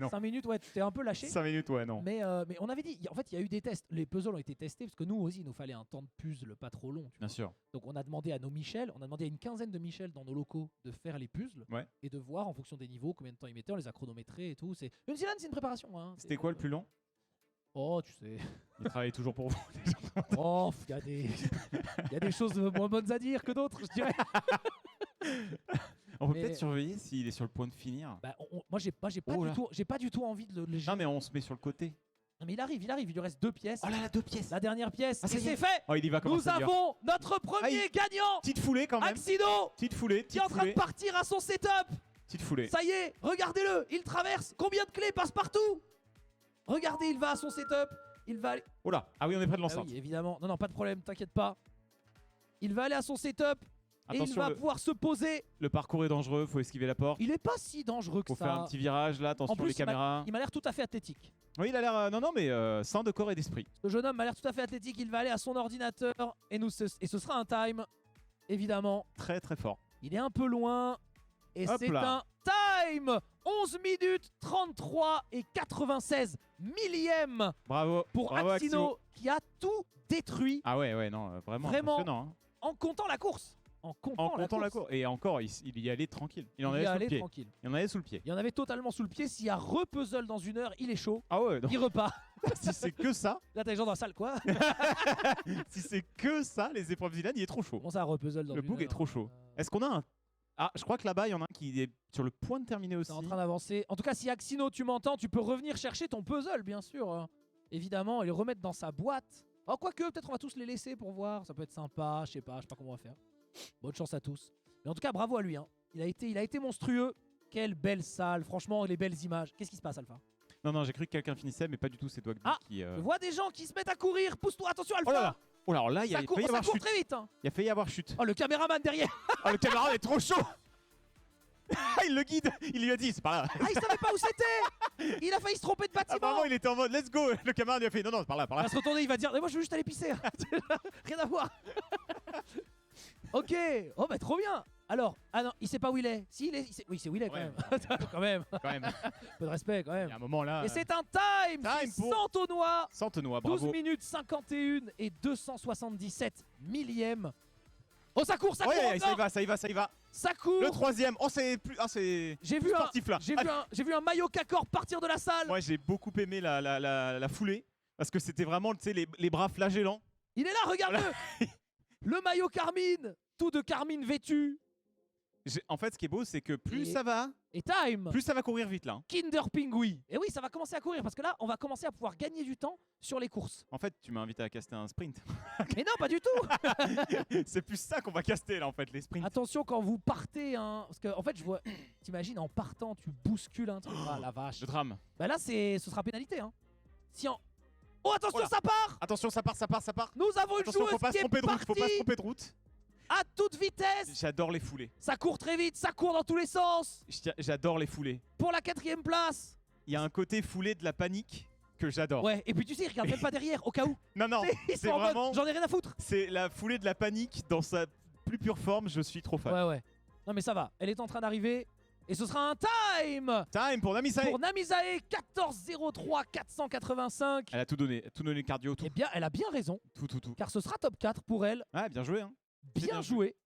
Non. 5 minutes, ouais, tu t'es un peu lâché. 5 minutes, ouais, non. Mais on avait dit, en fait, il y a eu des tests. Les puzzles ont été testés parce que nous aussi, il nous fallait un temps de puzzle pas trop long. Bien sûr. Donc on a demandé à nos Michel, on a demandé à une quinzaine de Michel dans nos locaux de faire les puzzles et de voir en fonction des niveaux combien de temps ils mettaient, on les a chronométrés et tout. Même si là, c'est une préparation. Hein. C'était quoi le plus long? Oh, tu sais. Il travaille toujours pour vous. Oh, il y a des choses moins bonnes à dire que d'autres, je dirais. On peut peut-être surveiller s'il est sur le point de finir. Bah, moi, j'ai pas du tout envie de le. Non, mais on se met sur le côté. Non, mais il arrive, il lui reste 2 pièces. Oh là là, 2 pièces. La dernière pièce, Ah, ça et y est. c'est fait. Oh, il y va comme Nous avons notre premier gagnant. Petite foulée quand même. Axino, Petite foulée. qui est en train de partir à son setup. Petite foulée. Ça y est, regardez-le, il traverse. Combien de clés passent partout? Regardez, il va à son setup. Il va aller... Oh là, ah oui, on est près de Ah l'enceinte. oui, évidemment. Non, pas de problème, t'inquiète pas. Il va aller à son setup et il va pouvoir se poser. Le parcours est dangereux, faut esquiver la porte. Il est pas si dangereux que Faut ça. faire un petit virage là, attention En plus, les caméras. il m'a l'air tout à fait athlétique. Oui, il a l'air non mais sain de corps et d'esprit. Le jeune homme m'a l'air tout à fait athlétique. Il va aller à son ordinateur et ce sera un time, évidemment. Très très fort. Il est un peu loin et Hop c'est là. un time 11 minutes 33 et 96 millièmes Bravo. pour Bravo, Axino qui a tout détruit Ah ouais, non, vraiment impressionnant. Hein. en comptant la course. En comptant la course. Et encore, il y allait tranquille. Il en Il y avait sous le allait pied. tranquille. Il en avait sous le pied. Il y en avait totalement sous le pied. S'il y a repuzzle dans 1 heure, il est chaud. Ah ouais, non. Il repart. Si c'est que ça, Là, t'as les gens dans la salle, quoi. si c'est que ça, les épreuves Dylan, il est trop chaud. Comment ça, repuzzle dans Le 1 bug heure est trop chaud. Est-ce qu'on a un... Ah, je crois que là-bas, il y en a un qui est sur le point de terminer aussi. C'est en train d'avancer. En tout cas, si Axino, tu m'entends, tu peux revenir chercher ton puzzle, bien sûr. Évidemment, et le remettre dans sa boîte. Oh, quoique, peut-être on va tous les laisser pour voir. Ça peut être sympa, je sais pas comment on va faire. Bonne chance à tous. Mais en tout cas, bravo à lui. Hein. Il a été monstrueux. Quelle belle salle. Franchement, les belles images. Qu'est-ce qui se passe, Alpha? Non, j'ai cru que quelqu'un finissait, mais pas du tout, c'est Dwagby qui... Je vois des gens qui se mettent à courir. Pousse-toi, attention, Alpha. Oh là là. Oh là, alors là, il y a failli y ça avoir court chute. très vite. Hein. Il a failli y avoir chute. Oh, le caméraman derrière. Oh, le caméra est trop chaud. Il le guide. Il lui a dit, c'est pas là. Ah, il savait pas où c'était. Il a failli se tromper de bâtiment. Apparemment, il était en mode, let's go. Le caméra lui a fait, non, c'est par là, par Il là. va se retourner, il va dire, mais moi je veux juste aller pisser. Rien à voir. Ok. Oh bah trop bien. Alors, ah non, il sait pas où il est. Si, oui, c'est où il est quand Ouais. même. Quand même. Quand même. Peu de respect quand Il y même. a un moment là. Et c'est un time, Time pour- Santenois. Santenois, 12 bravo. minutes 51 et 277 millièmes. Oh, ça court Ouais, encore. ça y va. Ça court. Le troisième. Oh, c'est plus. Ah, c'est. J'ai vu sportif là. j'ai vu un maillot Kakor partir de la salle. Moi, j'ai beaucoup aimé la foulée. Parce que c'était vraiment, tu sais, les bras flagellants. Il est là, regarde-le. Le maillot Carmine, tout de Carmine vêtu. En fait, ce qui est beau, c'est que plus Et- ça va, Et time. plus ça va courir vite là. Hein. Kinder Pingui. Et oui, ça va commencer à courir parce que là, on va commencer à pouvoir gagner du temps sur les courses. En fait, tu m'as invité à caster un sprint. Mais non, pas du tout. C'est plus ça qu'on va caster là, en fait, les sprints. Attention quand vous partez, hein, parce que en fait, je vois. T'imagines en partant, tu bouscules un truc. Ah la vache. Le drame. Bah là, ce sera pénalité. Hein. Si en... Oh attention, Oh là. ça part. Attention, ça part. Nous avons une Attention, joueuse faut pas qui se est tromper de route, faut pas se partie tromper de route. à toute vitesse. J'adore les foulées. Ça court très vite, ça court dans tous les sens. J'adore les foulées. Pour la 4ème place. Il y a un côté foulé de la panique que j'adore. Ouais, et puis tu sais, ils regardent même pas derrière, au cas où. Non, Ils c'est sont en mode, vraiment. j'en ai rien à foutre. C'est la foulée de la panique dans sa plus pure forme. Je suis trop fan. Ouais. Non mais ça va, elle est en train d'arriver. Et ce sera un time Time pour Namisae. pour Namisae, 14.03 485. Elle a tout donné le cardio, tout. Eh bien, elle a bien raison, Tout. car ce sera top 4 pour elle. Ouais, bien joué. Hein. C'est Bien bien joué.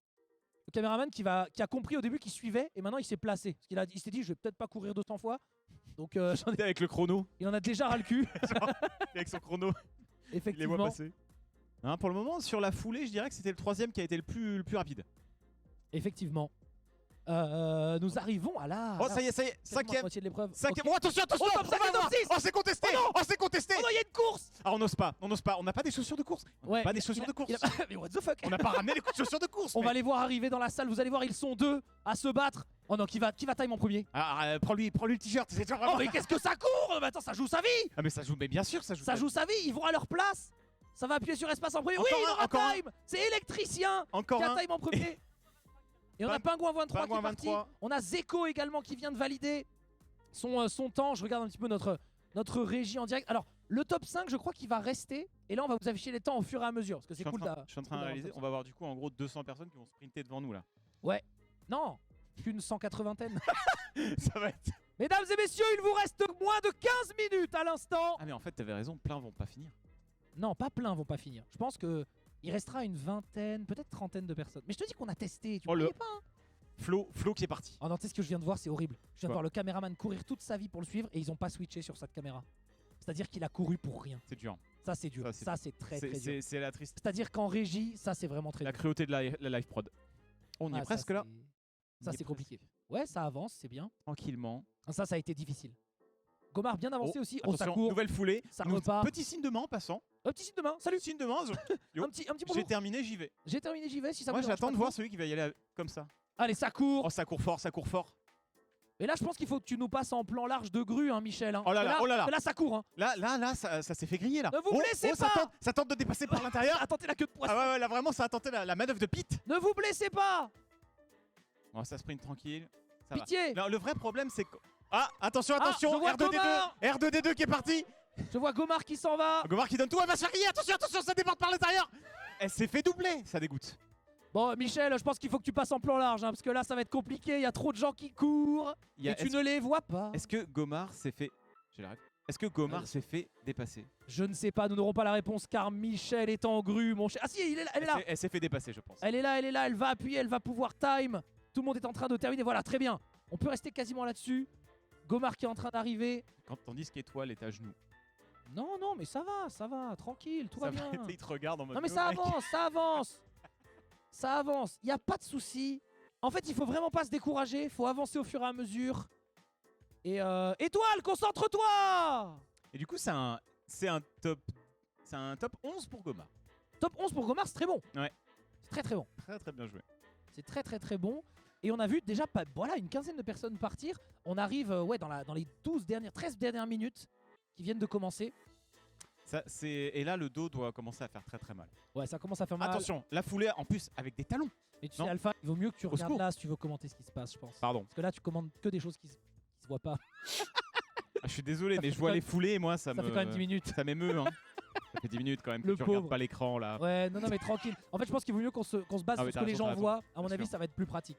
Le caméraman qui a compris au début qu'il suivait et maintenant il s'est placé. Parce il s'est dit, je vais peut-être pas courir 200 fois. Donc Avec le chrono, il en a déjà ras le cul. avec son chrono, il les Effectivement. voit passer. Hein, pour le moment, sur la foulée, je dirais que c'était le troisième qui a été le plus rapide. Effectivement. Nous arrivons à la. Oh, ça y est, cinquième. Moitié de l'épreuve. Cinquième. Ok. Oh, attention, Oh, top on 5 va et top voir. 6. Oh, c'est contesté. Oh non. Oh, c'est contesté. Oh non, il y a une course. Ah, on n'ose pas. On n'a pas des chaussures de course. Ouais. Pas des chaussures de course. Mais what the fuck. On n'a pas ramené les chaussures de course. On mec. va les voir arriver dans la salle. Vous allez voir, ils sont 2 à se battre. Oh non, qui va time en premier? Ah, prends-lui le t-shirt. C'est genre Oh vraiment. mais qu'est-ce que ça court? Mais attends, ça joue sa vie. Ah, mais ça joue. Mais bien sûr, ça joue. Ça joue sa vie. Ils vont à leur place. Ça va appuyer sur espace en premier. Oui, Encore il un, aura encore un. time. C'est électricien Encore qui a un. time en premier. Et on a Pingouin 23 Pingouin qui est parti. 23. On a Zeko également qui vient de valider son temps. Je regarde un petit peu notre régie en direct. Alors, Le top 5, je crois qu'il va rester. Et là, on va vous afficher les temps au fur et à mesure. Parce que c'est cool. Je suis en train de réaliser, on va avoir du coup en gros 200 personnes qui vont sprinter devant nous là. Ouais. Non, qu'une 180aine. Ça va être. Mesdames et messieurs, il vous reste moins de 15 minutes à l'instant. Ah mais en fait t'avais raison, plein vont pas finir. Non, pas plein vont pas finir. Je pense que il restera une vingtaine, peut-être trentaine de personnes. Mais je te dis qu'on a testé, tu croyais pas hein. Flo qui est parti. Oh non, tu sais ce que je viens de voir, c'est horrible. Je viens de Quoi voir le caméraman courir toute sa vie pour le suivre et ils ont pas switché sur cette caméra. C'est-à-dire qu'il a couru pour rien. C'est dur. Ça c'est dur. Ça c'est très dur. C'est la triste. C'est-à-dire qu'en régie, ça c'est vraiment très La dur. cruauté de la live prod. On y est presque là. Ça c'est compliqué. Ouais, ça avance, c'est bien. Tranquillement. Ça a été difficile. Gomard bien avancé aussi. Attention, ça court. nouvelle foulée. Ça repart. Petit signe de main en passant. Petit signe de main. Salut. Signe de main. Un petit bonjour. J'ai terminé, j'y vais. J'ai terminé, j'y vais. Si ça Moi vous dérange j'attends pas de trop. voir celui qui va y aller comme ça. Allez, ça court. Oh ça court fort, ça court fort. Et là, je pense qu'il faut que tu nous passes en plan large de grue, hein, Michel. Hein. Oh là là, oh là là. Là, ça court. Hein. Là, ça s'est fait griller là. Ne vous blessez pas. Ça tente de dépasser par l'intérieur. Ça a tenté la queue de poisson. Ah ouais, là vraiment ça a tenté la manœuvre de Pete. Ne vous blessez pas. Bon, ça sprint tranquille. Ça Pitié. va. Non, le vrai problème c'est que... Ah, attention, je vois R2D2 qui est parti. Je vois Gomard qui s'en va. Gomard qui donne tout, elle va se faire griller. Attention, ça déborde par l'intérieur. Elle s'est fait doubler, ça dégoûte. Bon, Michel, je pense qu'il faut que tu passes en plan large, hein, parce que là, ça va être compliqué. Il y a trop de gens qui courent et tu ne les vois pas. Est-ce que Gomard s'est fait... Est-ce que Gomard s'est fait dépasser? Je ne sais pas, nous n'aurons pas la réponse car Michel est en grue, mon cher. Ah si, elle est là. Elle s'est fait dépasser, je pense. Elle est là, elle va appuyer, elle va pouvoir time. Tout le monde est en train de terminer, voilà, très bien. On peut rester quasiment là-dessus. Gomard qui est en train d'arriver. Tandis qu'Étoile est à genoux. Non, mais ça va, tranquille, tout va bien. Il te regarde en mode... Non mais ça avance. Ça avance, il n'y a pas de souci. En fait, il faut vraiment pas se décourager, il faut avancer au fur et à mesure. Et Étoile, concentre-toi. Et du coup, c'est un top 11 pour Gomard. Top 11 pour Gomard, c'est très bon. Ouais. C'est très bon. Très bien joué. C'est très bon. Et on a vu déjà voilà, une quinzaine de personnes partir. On arrive dans les 13 dernières minutes qui viennent de commencer. Et là, le dos doit commencer à faire très mal. Ouais, ça commence à faire mal. Attention, la foulée en plus avec des talons. Et tu sais, Alpha, il vaut mieux que tu regardes secours. là si tu veux commenter ce qui se passe, je pense. Pardon. Parce que là, tu commandes que des choses qui se voient pas. Je suis désolé, Ça mais fait je vois quand les foulées et moi, ça fait quand même 10 minutes. Ça m'émeut. Hein. Ça fait 10 minutes quand même que Le tu regardes pauvre. pas l'écran là. Ouais, non, mais tranquille. En fait, je pense qu'il vaut mieux qu'on se base sur ce que les gens voient. À mon avis, ça va être plus pratique.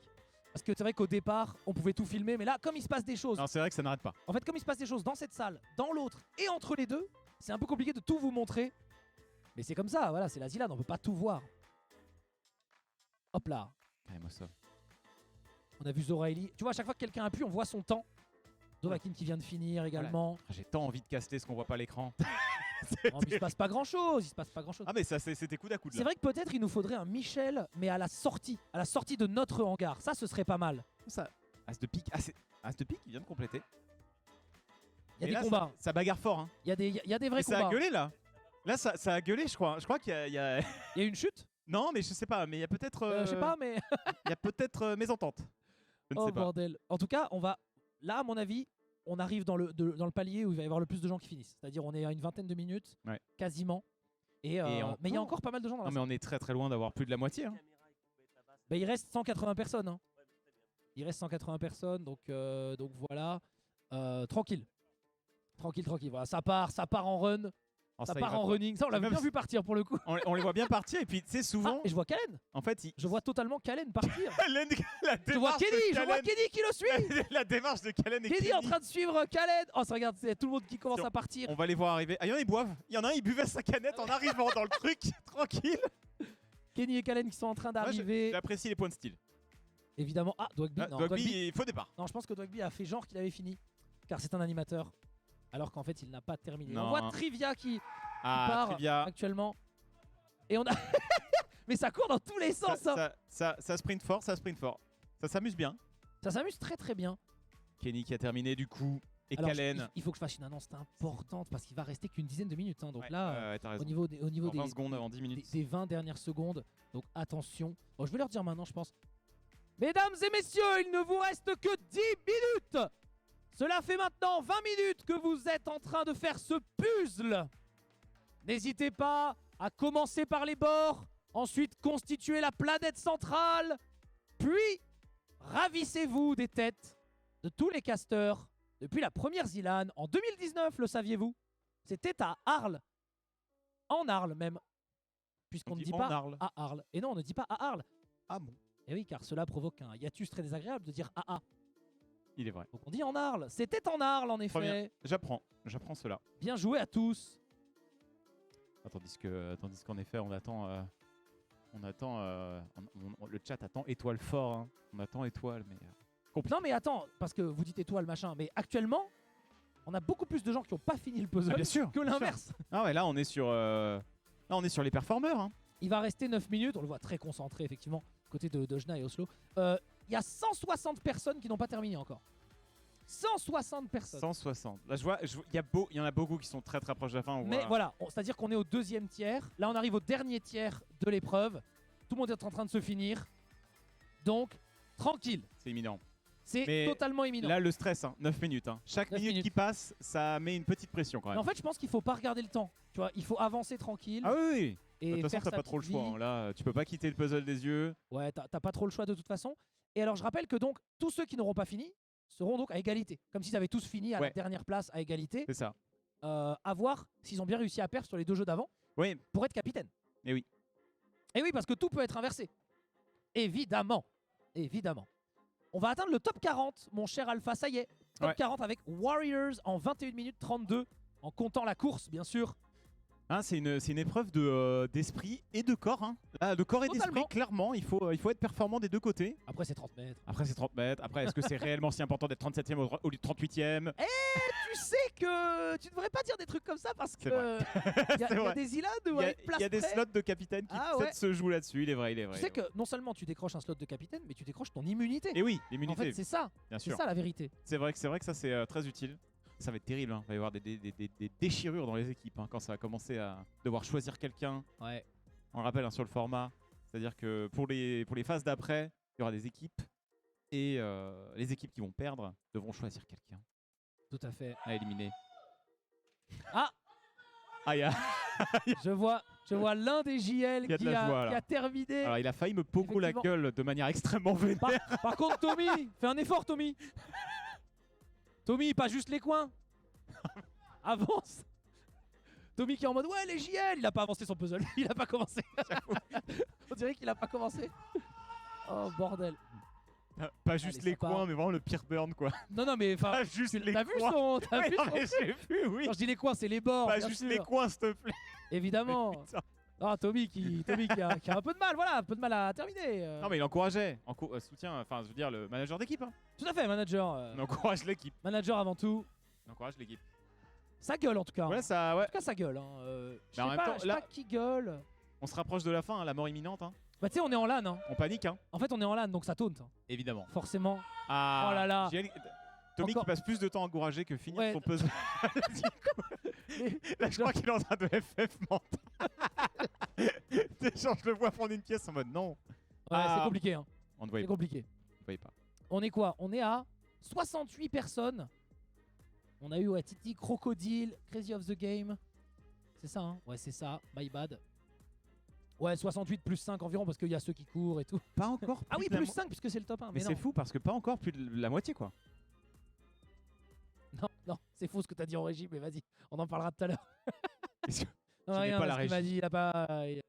Parce que c'est vrai qu'au départ, on pouvait tout filmer, mais là, comme il se passe des choses. Non, c'est vrai que ça n'arrête pas. En fait, comme il se passe des choses dans cette salle, dans l'autre et entre les deux, c'est un peu compliqué de tout vous montrer. Mais c'est comme ça, voilà, c'est la Zilane, on peut pas tout voir. Hop là. Carrément ça. On a vu Zoraili. Tu vois, à chaque fois que quelqu'un appuie, on voit son temps. Dovahkiin qui vient de finir également. Voilà. J'ai tant envie de caster ce qu'on voit pas à l'écran. Oh, mais il se passe pas grand chose, Ah mais ça c'était coude à coude là. C'est vrai que peut-être il nous faudrait un Michel, mais à la sortie de notre hangar. Ça, ce serait pas mal. Ça, As de pique, As de pique, il vient de compléter. Il y a Et des là, combats. Ça bagarre fort. Hein. Il y a des vrais Et combats. ça a gueulé là. Là, ça a gueulé, je crois. Je crois qu'il y a... Il y a une chute. Non, mais je sais pas. Mais il y a peut-être. Je sais pas, mais. Il y a peut-être mésentente. Je ne Oh sais pas. bordel. En tout cas, on va. Là, à mon avis, on arrive dans le palier où il va y avoir le plus de gens qui finissent. C'est-à-dire, on est à une vingtaine de minutes, Ouais. quasiment. Mais il y a encore pas mal de gens dans la Non, mais salle. on est très loin d'avoir plus de la moitié. Hein. Bah, il reste 180 personnes. Hein. Il reste 180 personnes, donc voilà. Tranquille. Voilà, ça part en run. Oh, Ça ça part ira en pas. running. Ça, on l'avait Même bien si- vu partir pour le coup. On les voit bien partir et puis tu sais souvent. Et je vois Kalen. En fait, Je vois totalement Kalen partir. la Je vois démarche Kenny. de Je vois Kalen- Kenny qui le suit. La démarche de Kalen et Kenny en Kenny. train de suivre Kalen. Oh, ça regarde, c'est tout le monde qui commence Tiens, à partir. On va les voir arriver. Ah, il y en a, ils boivent. Il y en a un, il buvait sa canette en arrivant dans le truc, tranquille. Kenny et Kalen qui sont en train Moi, d'arriver. j'apprécie les points de style. Évidemment. Ah, Dwagby. Ah, Non, Dwagby, Dwagby- il faut départ. non, je pense que Dwagby a fait genre qu'il avait fini. Car c'est un animateur. Alors qu'en fait, il n'a pas terminé. Non. On voit Trivia qui Ah, part Trivia. actuellement. Et on a. Mais ça court dans tous les sens. hein. Ça sprint fort, ça s'amuse bien. Ça s'amuse très bien. Kenny qui a terminé du coup. Et Alors, Kalen. il faut que je fasse une annonce importante parce qu'il va rester qu'une dizaine de minutes. Hein. Donc Ouais, là, ouais, t'as raison. au niveau En 20 des, secondes, en 10 minutes. des 20 dernières secondes. Donc attention. Bon, je vais leur dire maintenant, je pense. Mesdames et messieurs, il ne vous reste que 10 minutes. Cela fait maintenant 20 minutes que vous êtes en train de faire ce puzzle. N'hésitez pas à commencer par les bords, ensuite constituer la planète centrale, puis ravissez-vous des têtes de tous les casteurs depuis la première Zilane en 2019, le saviez-vous? C'était à Arles. En Arles même. Puisqu'on On ne dit dit en pas Arles. à Arles. Et non, on ne dit pas à Arles. Ah bon. Et oui, car cela provoque un hiatus très désagréable de dire AA. Il est vrai. Donc on dit en Arles. C'était en Arles en effet. Très bien. J'apprends cela. Bien joué à tous. Tandis qu'en effet, on attend. Le chat attend étoile fort. Hein. On attend étoile, mais. Non mais attends, parce que vous dites étoile machin, mais actuellement, on a beaucoup plus de gens qui n'ont pas fini le puzzle Ah, bien sûr, que bien sûr. l'inverse. Ah ouais, là on est sur les performeurs. Hein. Il va rester 9 minutes, on le voit très concentré effectivement, côté de Dojna et Oslo. Il y a 160 personnes qui n'ont pas terminé encore. 160 personnes. 160. Là, je vois, il y en a beaucoup qui sont très très proches de la fin. Mais voilà, c'est-à-dire qu'on est au deuxième tiers. Là, on arrive au dernier tiers de l'épreuve. Tout le monde est en train de se finir. Donc, tranquille. C'est imminent. C'est Mais totalement imminent. Là, le stress, hein, 9 minutes. Hein. Chaque 9 minute minutes. qui passe, ça met une petite pression quand Mais même. en fait, je pense qu'il faut pas regarder le temps. Tu vois, il faut avancer tranquille. Ah oui, oui. Et De toute façon, faire t'as sa pas trop le petite choix. vie. Hein. Là, tu peux pas quitter le puzzle des yeux. Ouais, t'as pas trop le choix de toute façon. Et alors, je rappelle que donc, tous ceux qui n'auront pas fini seront donc à égalité. Comme s'ils avaient tous fini à la Ouais. dernière place à égalité. C'est ça. À voir s'ils ont bien réussi à perdre sur les deux jeux d'avant Oui. pour être capitaine. Et oui. Et oui, parce que tout peut être inversé. Évidemment. Évidemment. On va atteindre le top 40, mon cher Alpha, ça y est. Top Ouais. 40 avec Warriors en 21 minutes 32, en comptant la course, bien sûr. Hein, c'est une épreuve d'esprit et de corps. Hein. Là, de corps et d'esprit, Totalement. clairement. Il faut être performant des deux côtés. Après, c'est 30 mètres. Après, c'est 30 mètres. Après, est-ce que c'est réellement si important d'être 37e au lieu de 38e? Tu sais que tu devrais pas dire des trucs comme ça parce C'est que vrai. il y a C'est vrai. des îlades où Il y a, avec place il y a des près, slots de capitaine qui Ah peut-être ouais. se jouent là-dessus. Il est vrai, il est vrai. tu sais que non seulement tu décroches un slot de capitaine, mais tu décroches ton immunité. Et oui, En l'immunité, fait, c'est ça. bien C'est sûr. ça la vérité. C'est vrai que ça c'est très utile. Ça va être terrible, hein. Il va y avoir des déchirures dans les équipes hein, quand ça va commencer à devoir choisir quelqu'un. Ouais. On le rappelle hein, sur le format, c'est-à-dire que pour les phases d'après, il y aura des équipes et les équipes qui vont perdre devront choisir quelqu'un Tout à fait. à éliminer. Ah, Ah, je vois l'un des JL Il y a de qui la joie, a là. terminé. Alors il a failli me pogo la Effectivement. gueule de manière extrêmement vénère. Par contre, Tommy, fais un effort, Tommy. Tommy, pas juste les coins. Avance. Tommy qui est en mode ouais les JL, il a pas avancé son puzzle, il a pas commencé. On dirait qu'il a pas commencé. Oh bordel. Pas juste Allez, les ça part. coins, mais vraiment le pire burn quoi. Non mais enfin, Pas juste les t'as vu coins. son, t'as Ouais, vu non, son- mais j'ai vu, oui. Quand je dis les coins, c'est les bords. Pas bien juste sûr. les coins, s'il te plaît. Évidemment. Putain. Ah, Tommy qui a un peu de mal, voilà, un peu de mal à terminer. Non mais il encourageait, soutien, enfin je veux dire le manager d'équipe. Hein. Tout à fait, manager. On encourage l'équipe. Manager avant tout. On encourage l'équipe. Ça gueule en tout cas. Ouais, ça, En ouais. tout cas, ça gueule. Hein. Je Mais en sais même pas, temps, je sais là- pas qui gueule. On se rapproche de la fin, hein, la mort imminente. Hein. Bah tu sais, on est en LAN. Hein. On panique, hein. En fait, on est en LAN, donc ça taunte. Hein. Évidemment. Forcément. Ah, Oh là là. Tommy Encore- qui passe plus de temps à encourager que finir Ouais. son puzzle. Mais- Là, je crois qu'il est en train de FF mental. Genre, je le vois prendre une pièce en mode non. Ouais, Ah. c'est compliqué. Hein. On ne voyait C'est pas. compliqué. On ne voyait pas. On est quoi? On est à 68 personnes. On a eu ouais, Titi, Crocodile, Crazy of the Game. C'est ça, hein? Ouais, c'est ça. My bad. Ouais, 68 plus 5 environ parce qu'il y a ceux qui courent et tout. Pas encore. Ah oui, de la plus mo- 5 puisque c'est le top 1. Mais c'est non. fou parce que pas encore plus de la moitié quoi. Non, non, c'est faux ce que t'as dit en régie, mais vas-y, on en parlera tout à l'heure. Est-ce que- Non, Je n'ai rien, pas la parce qu'il m'a régie. dit, il a pas.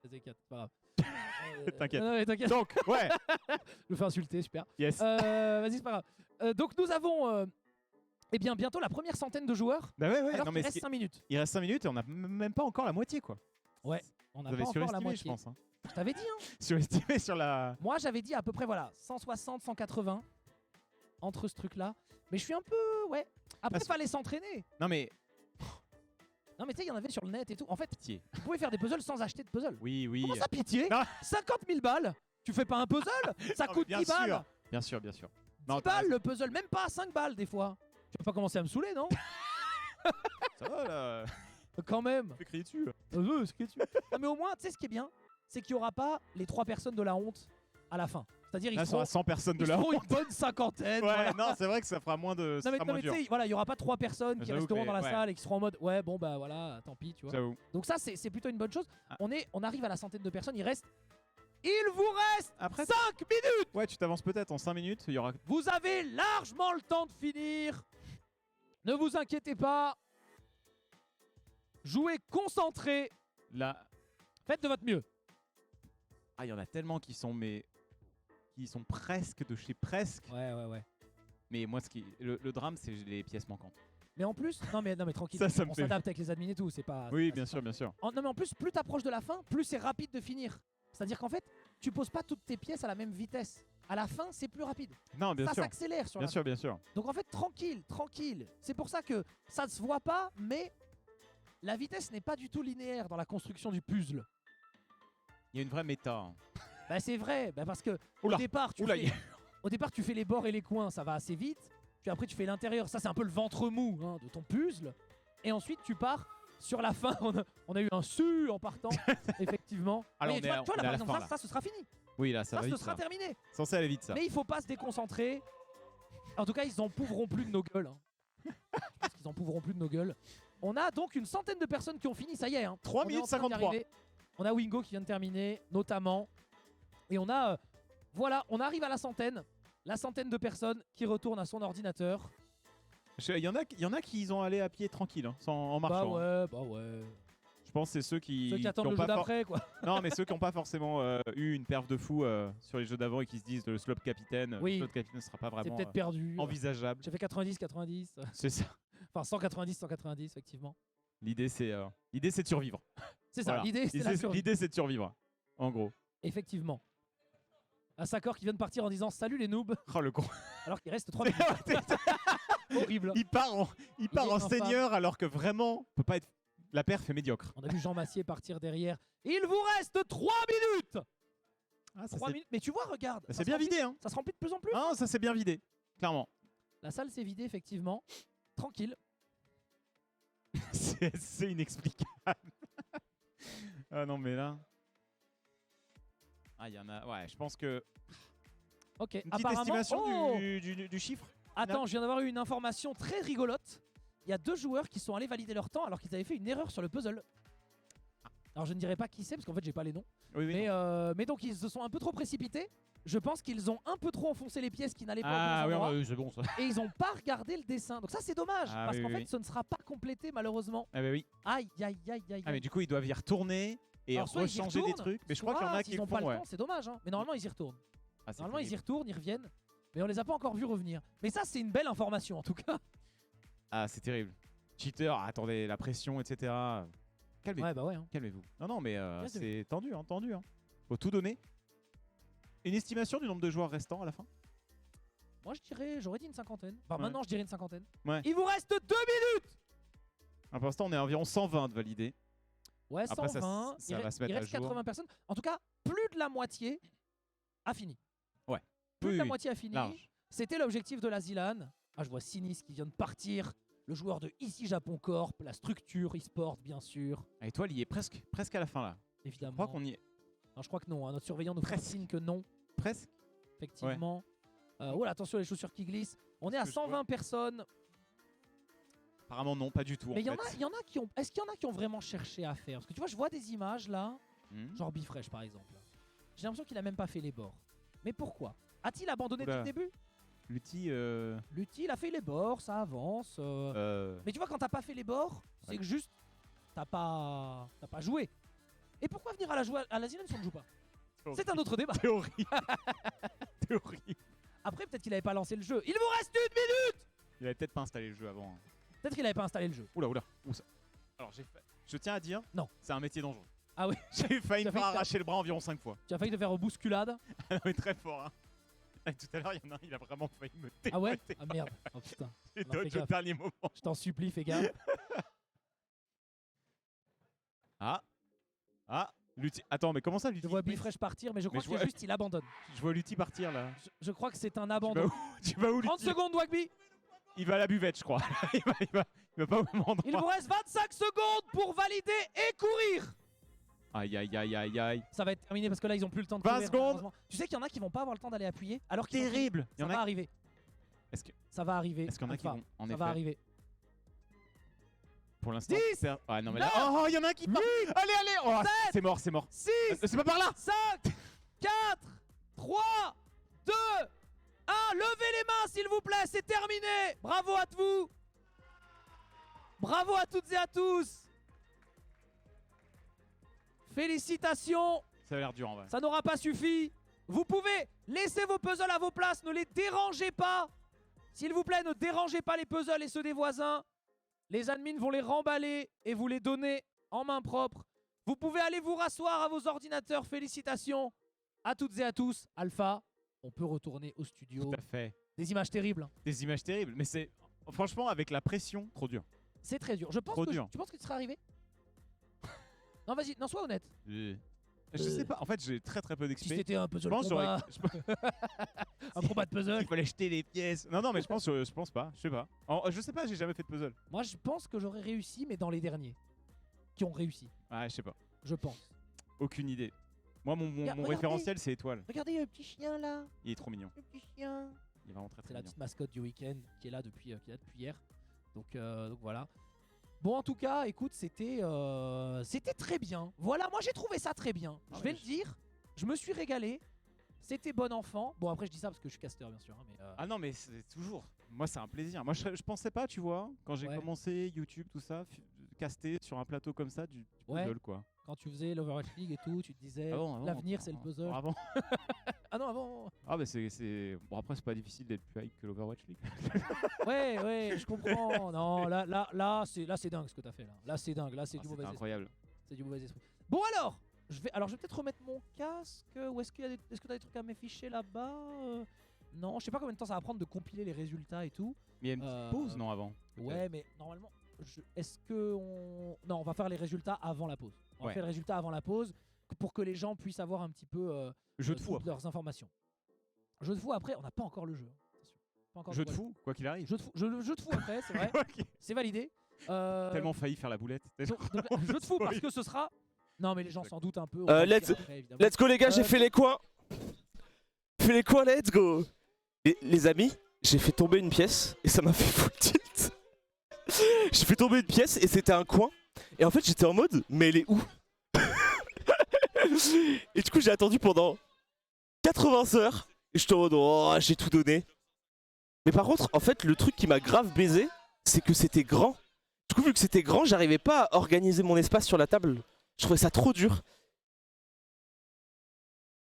T'inquiète, c'est pas grave. T'inquiète. Non, mais t'inquiète, Donc, ouais. je me fais insulter, super. Yes. Vas-y, c'est pas grave. Donc nous avons eh bien, bientôt la première centaine de joueurs. Bah ouais, ouais. Alors Non, qu'il mais reste 5 minutes. il reste 5 minutes et on a même pas encore la moitié quoi. Ouais, on n'a Vous pas avez encore la surestimé, je moitié. pense. Hein. Je t'avais dit, hein. Surestimé sur la. Moi, j'avais dit à peu près, voilà, 160, 180 entre ce truc-là. Mais je suis un peu, ouais. Après, Parce- fallait s'entraîner. Non mais Non, mais tu sais, il y en avait sur le net et tout. En fait, pitié. tu pouvais faire des puzzles sans acheter de puzzle. Oui, oui. Comment ça, pitié? Non. 50 000 balles? Tu fais pas un puzzle? Ça Non, mais coûte bien 10 balles. sûr. Bien sûr, bien sûr. 10 Non, t'as balles raison. le puzzle, même pas 5 balles des fois. Tu vas pas commencer à me saouler, non? Ça va là. Quand même. Tu fais crier dessus. C'est que tu... Non, mais au moins, tu sais ce qui est bien, c'est qu'il y aura pas les 3 personnes de la honte à la fin. C'est-à-dire Là, ils ça sera seront, 100 personnes de ils la seront honte. une bonne cinquantaine. Ouais, voilà. non, c'est vrai que ça fera moins de. Ça Non mais, sera non, moins mais tu dur. sais, voilà, il y aura pas 3 personnes qui J'avoue resteront que- dans la ouais. salle et qui seront en mode ouais bon bah voilà, tant pis, tu vois. J'avoue. Donc ça c'est plutôt une bonne chose. Ah. On arrive à la centaine de personnes, il vous reste Après, 5 minutes. ouais, tu t'avances peut-être en 5 minutes. Il y aura. Vous avez largement le temps de finir. Ne vous inquiétez pas. Jouez concentré. Là, Faites de votre mieux. il y en a tellement qui sont presque de chez presque. Ouais. Mais moi, le drame, c'est les pièces manquantes. Mais en plus, non mais tranquille, Ça me on fait- s'adapte avec les admins et tout, c'est pas. Oui, c'est pas- bien c'est sûr, pas- bien sûr. Non mais en plus, plus t'approches de la fin, plus c'est rapide de finir. C'est-à-dire qu'en fait, tu poses pas toutes tes pièces à la même vitesse. À la fin, c'est plus rapide. Non, bien Ça sûr. s'accélère sur Bien la sûr, bien sûr. Donc en fait, tranquille. C'est pour ça que ça se voit pas, mais la vitesse n'est pas du tout linéaire dans la construction du puzzle. Il y a une vraie méta. Hein. Bah c'est vrai, bah parce que Oula, au départ, oula, au départ, tu fais les bords et les coins, ça va assez vite. Puis après, tu fais l'intérieur, ça c'est un peu le ventre mou hein, de ton puzzle. Et ensuite, tu pars sur la fin. On a eu un su en partant, effectivement. Alors, Mais tu vois, on est là, à par la exemple, fin, là. ça, ce sera fini. Oui, là, ça va Ça, ce vite. sera Ça. terminé. Censé aller vite, ça. Mais il faut pas se déconcentrer. En tout cas, ils en pouvront plus de nos gueules. Hein. Je pense qu'ils en pouvront plus de nos gueules. On a donc une centaine de personnes qui ont fini, ça y est. Hein. 3 On est minutes en train d'y 53. arriver. On a Wingo qui vient de terminer, notamment. Et on a... voilà, on arrive à la centaine. La centaine de personnes qui retournent à son ordinateur. Il y en a qui y ont allé à pied tranquille, hein, en marchant. hein. Bah ouais. Je pense que c'est ceux qui Attendent ont le pas jeu d'après, quoi. Non, mais ceux qui n'ont pas forcément eu une perf de fou sur les jeux d'avant et qui se disent le slop capitaine. Oui. Le slop capitaine ne sera pas C'est vraiment peut-être perdu. envisageable. J'ai fait 90. C'est ça. Enfin, 190, effectivement. L'idée, c'est de survivre. C'est ça, Voilà. l'idée, c'est la survie. L'idée, c'est de survivre. En gros. Effectivement. Un Sakor qui vient de partir en disant salut les noobs, Oh, le con. alors qu'il reste 3 minutes. Horrible. Il part en est en infâme. seigneur alors que vraiment, peut pas être. La perf est médiocre. On a vu Jean Massier partir derrière. Il vous reste 3 minutes. Ah, ça 3 minutes. Mais tu vois, regarde. ça c'est se bien remplit- vidé, hein. Ça se remplit de plus en plus. Ah, ça s'est bien vidé. Clairement. La salle s'est vidée, effectivement. Tranquille. C'est inexplicable. Ah non, mais là. Ah, il y en a. Ouais, je pense que. Ok. Une petite Apparemment. estimation Oh du chiffre. Attends, je viens d'avoir eu une information très rigolote. Il y a 2 joueurs qui sont allés valider leur temps alors qu'ils avaient fait une erreur sur le puzzle. Alors je ne dirai pas qui c'est parce qu'en fait j'ai pas les noms. Oui, oui. Mais donc ils se sont un peu trop précipités. Je pense qu'ils ont un peu trop enfoncé les pièces qui n'allaient pas Ah au oui, bon endroit. c'est bon ça. Et ils n'ont pas regardé le dessin. Donc ça c'est dommage Ah, parce oui, qu'en oui, fait oui. ce ne sera pas complété malheureusement. Ah bah oui. Aïe. Ah mais du coup ils doivent y retourner et Alors, soit ils y rechanger des retournent, trucs. Mais je crois qu'il y en a qui s'ils le n'ont pas font, le ouais. temps, c'est dommage. Hein. Mais normalement ils y retournent. Ah, c'est Normalement ils y terrible. retournent, ils reviennent. Mais on les a pas encore vus revenir. Mais ça c'est une belle information en tout cas. Ah c'est terrible. Cheater, attendez, la pression, etc. Calmez-vous. Ouais bah ouais. Hein. Calmez-vous. Non mais Bien, c'est tendu, hein, tendu. Hein. Faut tout donner. Une estimation du nombre de joueurs restants à la fin? Moi j'aurais dit une cinquantaine. Enfin Ouais. maintenant je dirais une cinquantaine. Ouais. Il vous reste 2 minutes. Ah, pour l'instant on est à environ 120 de validés. Ouais, Après, 120. ça va se mettre il à reste jour. 80 personnes. En tout cas, plus de la moitié a fini. Ouais. Plus Oui, de la oui. moitié a fini. Large. C'était l'objectif de la Zilan. Ah, je vois Sinis qui vient de partir. Le joueur de Ici Japon Corp, la structure e-sport, bien sûr. Et toi, il y est presque à la fin là. Je Évidemment. crois qu'on y est Non, je crois que non. Hein. Notre surveillant nous fait Presque. signe que non. presque. Effectivement. Oh là, attention les chaussures qui glissent. On est à que je vois. 120 personnes. Apparemment non, pas du tout. Mais il y en en fait. a qui ont. Est-ce qu'il y en a qui ont vraiment cherché à faire? Parce que tu vois, je vois des images là. Hmm. Genre Bifresh par exemple. J'ai l'impression qu'il a même pas fait les bords. Mais pourquoi? A-t-il abandonné Oula. depuis le début? L'outil. Lutti, il a fait les bords, ça avance. Mais tu vois, quand t'as pas fait les bords, c'est Ouais. que juste t'as pas joué. Et pourquoi venir à la Zilan si on ne joue pas? C'est un autre débat. C'est horrible. C'est horrible. Après, peut-être qu'il avait pas lancé le jeu. Il vous reste 1 minute. Il avait peut-être pas installé le jeu avant. Hein. Peut-être qu'il avait pas installé le jeu. Oula. Où ça Alors je tiens à dire. Non. C'est un métier dangereux. Ah oui. J'ai failli Tu me as faire failli arracher le bras environ 5 fois. Tu as failli te faire bousculade. Non, mais très fort. Hein. Ah, tout à l'heure, il y en a un, il a vraiment failli me Ah ouais? déboîter. Ah merde. Oh putain. J'ai alors, fais dodge au gaffe. dernier moment. Je t'en supplie, fais gaffe. Ah, Lutti. Attends, mais comment ça, Lutti? Je vois Bifresh partir, mais je crois je que c'est vois- juste il abandonne. Je vois Lutti partir là. Je crois que c'est un Tu vas abandon. où, tu vas où, 30 Lutti? secondes, Wagby. Il va à la buvette, je crois. il va pas au même endroit. Il vous reste 25 secondes pour valider et courir. Aïe. Ça va être terminé parce que là ils ont plus le temps de 20 courir, secondes. malheureusement. Tu sais qu'il y en a qui vont pas avoir le temps d'aller appuyer alors qu'ils ont fini. Terrible. Il y Ça en va a. arriver. Est-ce que- Ça va arriver. est-ce qu'il y en a qui Enfin, vont en Ça effet va arriver. pour l'instant 10, faire- Ah non mais là. 9, Oh, il y en a un qui part. Allez. Oh, 7, c'est mort. 6, C'est pas par là. 5, 4, 3, 2, 1. Levez les mains s'il vous plaît, c'est terminé. Bravo à vous. Bravo à toutes et à tous. Félicitations. Ça a l'air dur en vrai. Ça n'aura pas suffi. Vous pouvez laisser vos puzzles à vos places, ne les dérangez pas. S'il vous plaît, ne dérangez pas les puzzles et ceux des voisins. Les admins vont les remballer et vous les donner en main propre. Vous pouvez aller vous rasseoir à vos ordinateurs. Félicitations à toutes et à tous. Alpha, on peut retourner au studio. Tout à fait. Des images terribles. Des images terribles. Mais c'est franchement avec la pression, trop dur. C'est très dur. Je pense Trop que dur. tu penses que tu serais arrivé? Non, vas-y, non, sois honnête. Je sais pas. En fait, j'ai très peu d'XP. Si c'était un puzzle Je pense combat, un combat de puzzle. Il fallait jeter les pièces. Non, mais je pense pas. Je sais pas. Je sais pas, j'ai jamais fait de puzzle. Moi, je pense que j'aurais réussi, mais dans les derniers qui ont réussi. Ah, je sais pas. Je pense. Aucune idée. Moi, mon Regardez. référentiel, c'est étoile. Regardez, il y a le petit chien là. Il est trop mignon. Le petit chien. Il est vraiment très C'est la mignon. petite mascotte du week-end qui est là depuis hier. Donc voilà. Bon, en tout cas, écoute, c'était très bien. Voilà, moi j'ai trouvé ça très bien. Je vais le dire. Je me suis régalé. C'était bon enfant. Bon, après, je dis ça parce que je suis casteur, bien sûr. Hein, mais, Ah non, mais c'est toujours. Moi, c'est un plaisir. Moi, je pensais pas, tu vois, quand j'ai commencé YouTube, tout ça, caster sur un plateau comme ça du puzzle, quoi. Quand tu faisais l'Overwatch League et tout, tu te disais l'avenir c'est le puzzle. Avant. Ah non, avant. Ah, bah c'est. Bon, après, c'est pas difficile d'être plus hype que l'Overwatch League. ouais, je comprends. Non, là c'est dingue ce que t'as fait là. Là, c'est dingue. Là, c'est du mauvais esprit. Incroyable. C'est du mauvais esprit. Bon, alors, je vais peut-être remettre mon casque. Ou est-ce que t'as des trucs à m'afficher là-bas Non, je sais pas combien de temps ça va prendre de compiler les résultats et tout. Mais il y a une petite pause, non, avant? Ouais, mais normalement, est-ce que on... Non, on va faire les résultats avant la pause. On va faire les résultats avant la pause pour que les gens puissent avoir un petit peu toutes leurs informations. Jeu de fou après, on n'a pas encore le jeu. Pas encore jeu de fou, quoi qu'il arrive. Jeu de fou après, c'est vrai. C'est validé. Tellement failli faire la boulette. Donc, jeu de fou parce que ce sera... Non mais les gens s'en doutent un peu. Let's go les gars, j'ai fait les coins. Let's go. Les amis, j'ai fait tomber une pièce et ça m'a fait full tilt. J'ai fait tomber une pièce et c'était un coin. Et en fait j'étais en mode, mais elle est où? Et du coup j'ai attendu pendant 80 heures. Et j'étais en mode, oh j'ai tout donné. Mais par contre, en fait le truc qui m'a grave baisé, c'est que c'était grand. Du coup vu que c'était grand, j'arrivais pas à organiser mon espace sur la table. Je trouvais ça trop dur.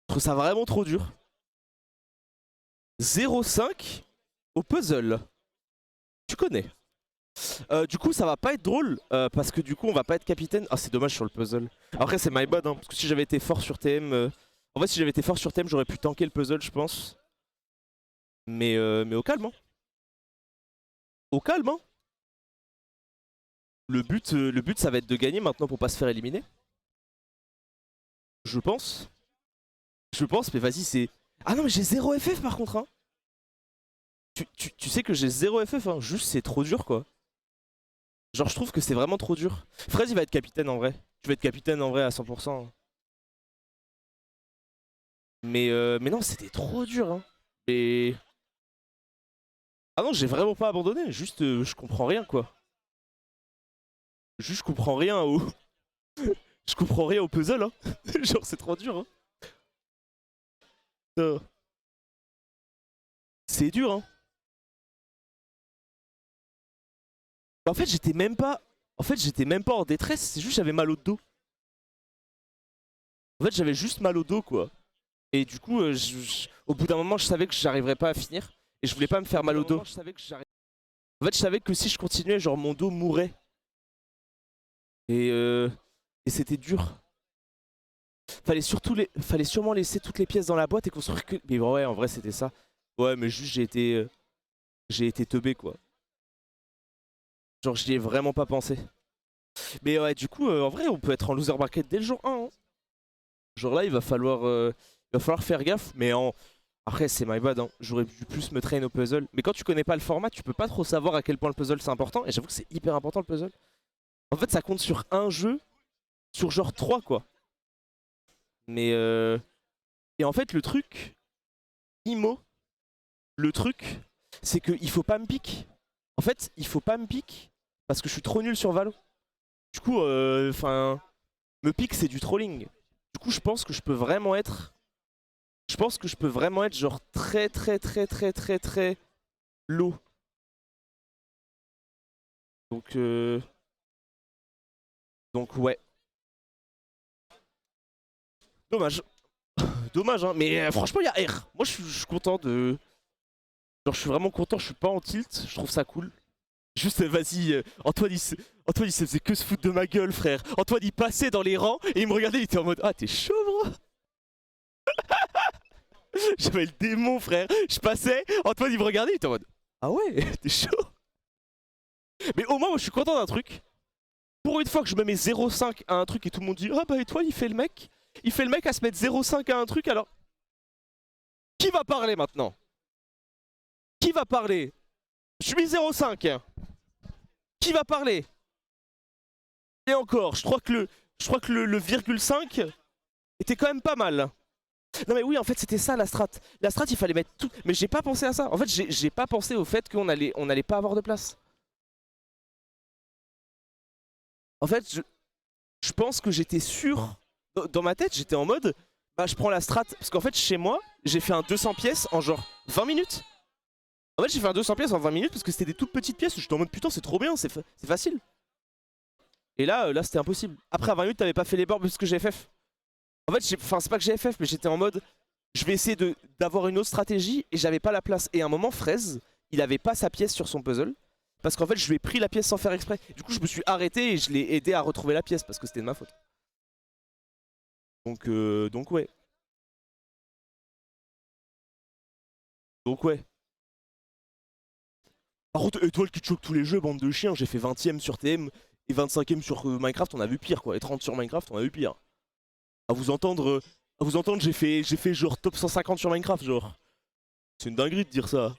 Je trouve ça vraiment trop dur. 0,5 au puzzle. Tu connais. Du coup ça va pas être drôle parce que du coup on va pas être capitaine. Ah c'est dommage sur le puzzle. Après c'est my bad hein, parce que si j'avais été fort sur TM en fait si j'avais été fort sur TM j'aurais pu tanker le puzzle je pense. Mais au calme hein. Au calme hein. Le but ça va être de gagner maintenant pour pas se faire éliminer. Je pense mais vas-y c'est... Ah non mais j'ai 0 FF par contre hein. Tu sais que j'ai 0 FF hein, juste c'est trop dur quoi. Genre je trouve que c'est vraiment trop dur. Fraise il va être capitaine en vrai. Tu vas être capitaine en vrai à 100%. Mais non c'était trop dur hein. Et... Ah non j'ai vraiment pas abandonné, juste je comprends rien quoi. Juste je comprends rien au... je comprends rien au puzzle hein. Genre c'est trop dur hein. C'est dur hein. En fait j'étais même pas en détresse, c'est juste j'avais mal au dos. En fait j'avais juste mal au dos quoi. Et du coup au bout d'un moment je savais que j'arriverais pas à finir. Et je voulais pas me faire mal au dos. En fait je savais que si je continuais genre mon dos mourrait. Et c'était dur. Fallait sûrement laisser toutes les pièces dans la boîte et construire que... Mais ouais en vrai c'était ça. Ouais mais juste j'ai été teubé quoi. Genre j'y ai vraiment pas pensé. Mais ouais du coup en vrai on peut être en loser bracket dès le jour 1 hein. Genre là il va falloir faire gaffe. Mais après c'est my bad hein. J'aurais dû plus me train au puzzle. Mais quand tu connais pas le format tu peux pas trop savoir à quel point le puzzle c'est important. Et j'avoue que c'est hyper important le puzzle. En fait ça compte sur un jeu. Sur genre 3 quoi. Mais et en fait le truc c'est qu'il faut pas me pique. En fait il faut pas me pique. Parce que je suis trop nul sur Valo. Du coup, me pique c'est du trolling. Du coup, je pense que je peux vraiment être... genre très low. Donc ouais. Dommage. Dommage, hein. Mais franchement, il y a R. Moi, je suis content de... Genre, je suis vraiment content, je suis pas en tilt. Je trouve ça cool. Juste, vas-y, Antoine, Antoine, il se faisait que se foutre de ma gueule, frère. Antoine, il passait dans les rangs et il me regardait, il était en mode, ah, t'es chaud, bro. J'avais le démon, frère. Je passais, Antoine, il me regardait, il était en mode, ah ouais, t'es chaud. Mais au moins, moi, je suis content d'un truc. Pour une fois que je me mets 0,5 à un truc et tout le monde dit, ah bah, et toi, il fait le mec. Il fait le mec à se mettre 0,5 à un truc, alors... Qui va parler maintenant? Qui va parler? Je suis mis 0,5. Qui va parler? Et encore, je crois que le virgule 5 était quand même pas mal. Non mais oui, en fait c'était ça la strat. La strat, il fallait mettre tout. Mais j'ai pas pensé à ça. En fait, j'ai pas pensé au fait qu'on allait pas avoir de place. En fait, je pense que j'étais sûr. Dans ma tête, j'étais en mode, bah je prends la strat. Parce qu'en fait, chez moi, j'ai fait un 200 pièces en genre 20 minutes. En fait, j'ai fait un 200 pièces en 20 minutes parce que c'était des toutes petites pièces. J'étais en mode, putain, c'est trop bien, c'est facile. Et là c'était impossible. Après, à 20 minutes, t'avais pas fait les bords parce que j'ai FF. En fait, enfin, c'est pas que j'ai FF, mais j'étais en mode, je vais essayer d'avoir une autre stratégie et j'avais pas la place. Et à un moment, Fraise, il avait pas sa pièce sur son puzzle. Parce qu'en fait, je lui ai pris la pièce sans faire exprès. Du coup, je me suis arrêté et je l'ai aidé à retrouver la pièce parce que c'était de ma faute. Donc ouais. Donc ouais. Par contre, étoile qui te choque tous les jeux, bande de chiens, j'ai fait 20ème sur TM et 25ème sur Minecraft, on a vu pire quoi. Et 30 sur Minecraft, on a vu pire. À vous entendre, j'ai fait genre top 150 sur Minecraft, genre. C'est une dinguerie de dire ça.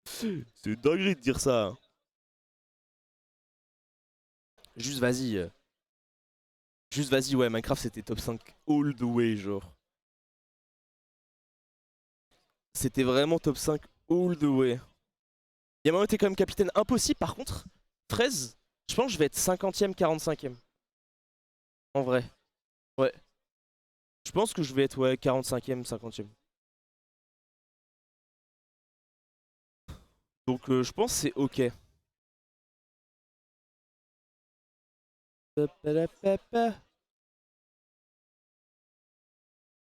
C'est une dinguerie de dire ça. Juste vas-y. Juste vas-y, ouais, Minecraft c'était top 5 all the way, genre. C'était vraiment top 5 all the way. Yamano était quand même capitaine impossible, par contre, 13, je pense que je vais être 50ème, 45ème. En vrai. Ouais. Je pense que je vais être, ouais, 45ème, 50ème. Donc je pense que c'est ok.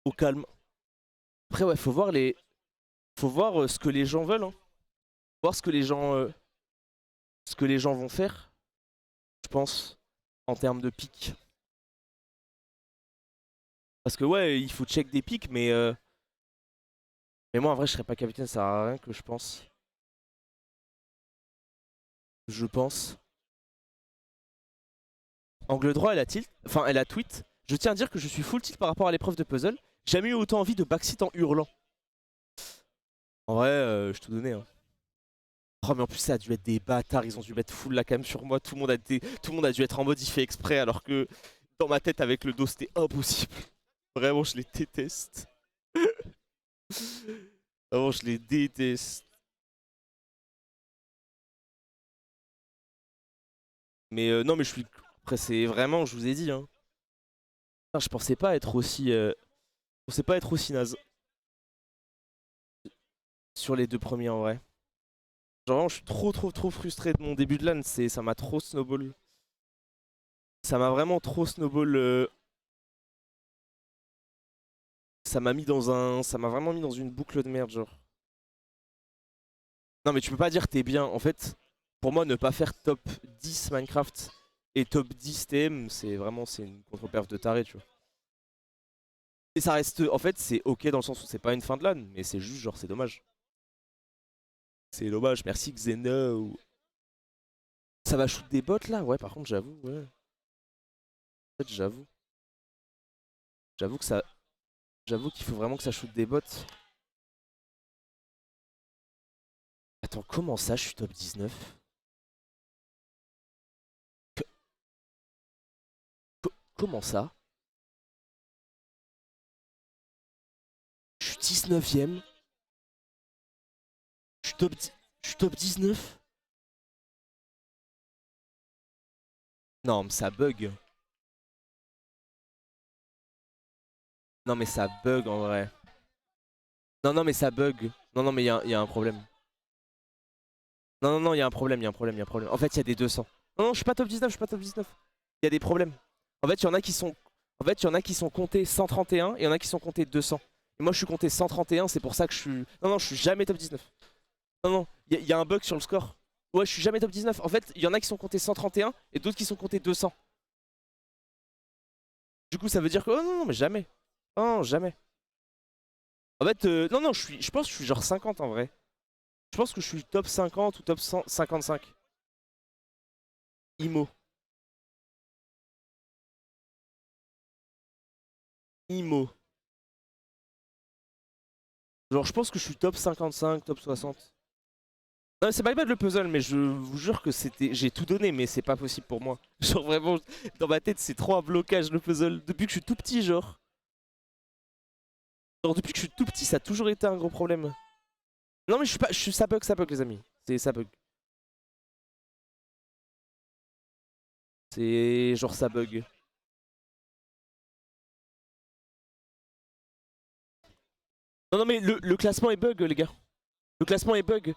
Au calme. Après ouais, faut voir ce que les gens veulent, hein. Voir ce que les gens vont faire, je pense, en termes de pics. Parce que ouais, il faut check des pics, mais moi en vrai je serais pas capitaine, ça sert à rien que je pense. Je pense. Angle droit, elle a tilt, enfin elle a tweet. Je tiens à dire que je suis full tilt par rapport à l'épreuve de puzzle. J'ai jamais eu autant envie de backseat en hurlant. En vrai, je te donnais. Hein. Oh mais en plus ça a dû être des bâtards, ils ont dû mettre full la cam sur moi. Tout le monde a dû être en mode il fait exprès alors que dans ma tête avec le dos c'était impossible. Vraiment je les déteste. Vraiment je les déteste. Mais non mais je suis... Après c'est vraiment, je vous ai dit hein. Je pensais pas être aussi... naze. Sur les deux premiers en vrai. Genre vraiment je suis trop frustré de mon début de LAN, ça m'a trop snowball. Ça m'a vraiment trop snowball. Ça m'a vraiment mis dans une boucle de merde genre. Non mais tu peux pas dire t'es bien, en fait, pour moi ne pas faire top 10 Minecraft et top 10 TM, c'est une contre-perf de taré tu vois. Et ça reste, en fait c'est ok dans le sens où c'est pas une fin de LAN, mais c'est juste genre c'est dommage. C'est dommage, merci Xeno. Ça va shoot des bots là? Ouais par contre j'avoue, ouais. En fait j'avoue. J'avoue qu'il faut vraiment que ça shoot des bots. Attends, comment ça je suis top 19? Comment ça? Je suis 19ème. Je suis top 19. Non mais ça bug. Non mais ça bug en vrai. Non mais ça bug. Non mais il y a un problème. Non il y a un problème, En fait il y a des 200. Non je suis pas top 19, Il y a des problèmes. En fait il y en a qui sont... En fait, il y en a qui sont comptés 131 et il y en a qui sont comptés 200. Et moi, je suis compté 131, c'est pour ça que je suis... Non, non, je suis jamais top 19. Non, non, il y a un bug sur le score. Ouais, je suis jamais top 19. En fait, il y en a qui sont comptés 131 et d'autres qui sont comptés 200. Du coup, ça veut dire que... Oh non, non, mais jamais. Non, jamais. En fait, non, non, je pense que je suis genre 50 en vrai. Je pense que je suis top 50 ou top 55. IMO. IMO. Genre, je pense que je suis top 55, top 60. Non, c'est pas bad le puzzle, mais je vous jure que c'était... J'ai tout donné, mais c'est pas possible pour moi. Genre, vraiment, dans ma tête, c'est trop un blocage le puzzle. Depuis que je suis tout petit, genre. Genre, depuis que je suis tout petit, ça a toujours été un gros problème. Non, mais je suis pas... ça bug, les amis. Ça bug. C'est genre ça bug. Non, non, mais le classement est bug, les gars. Le classement est bug.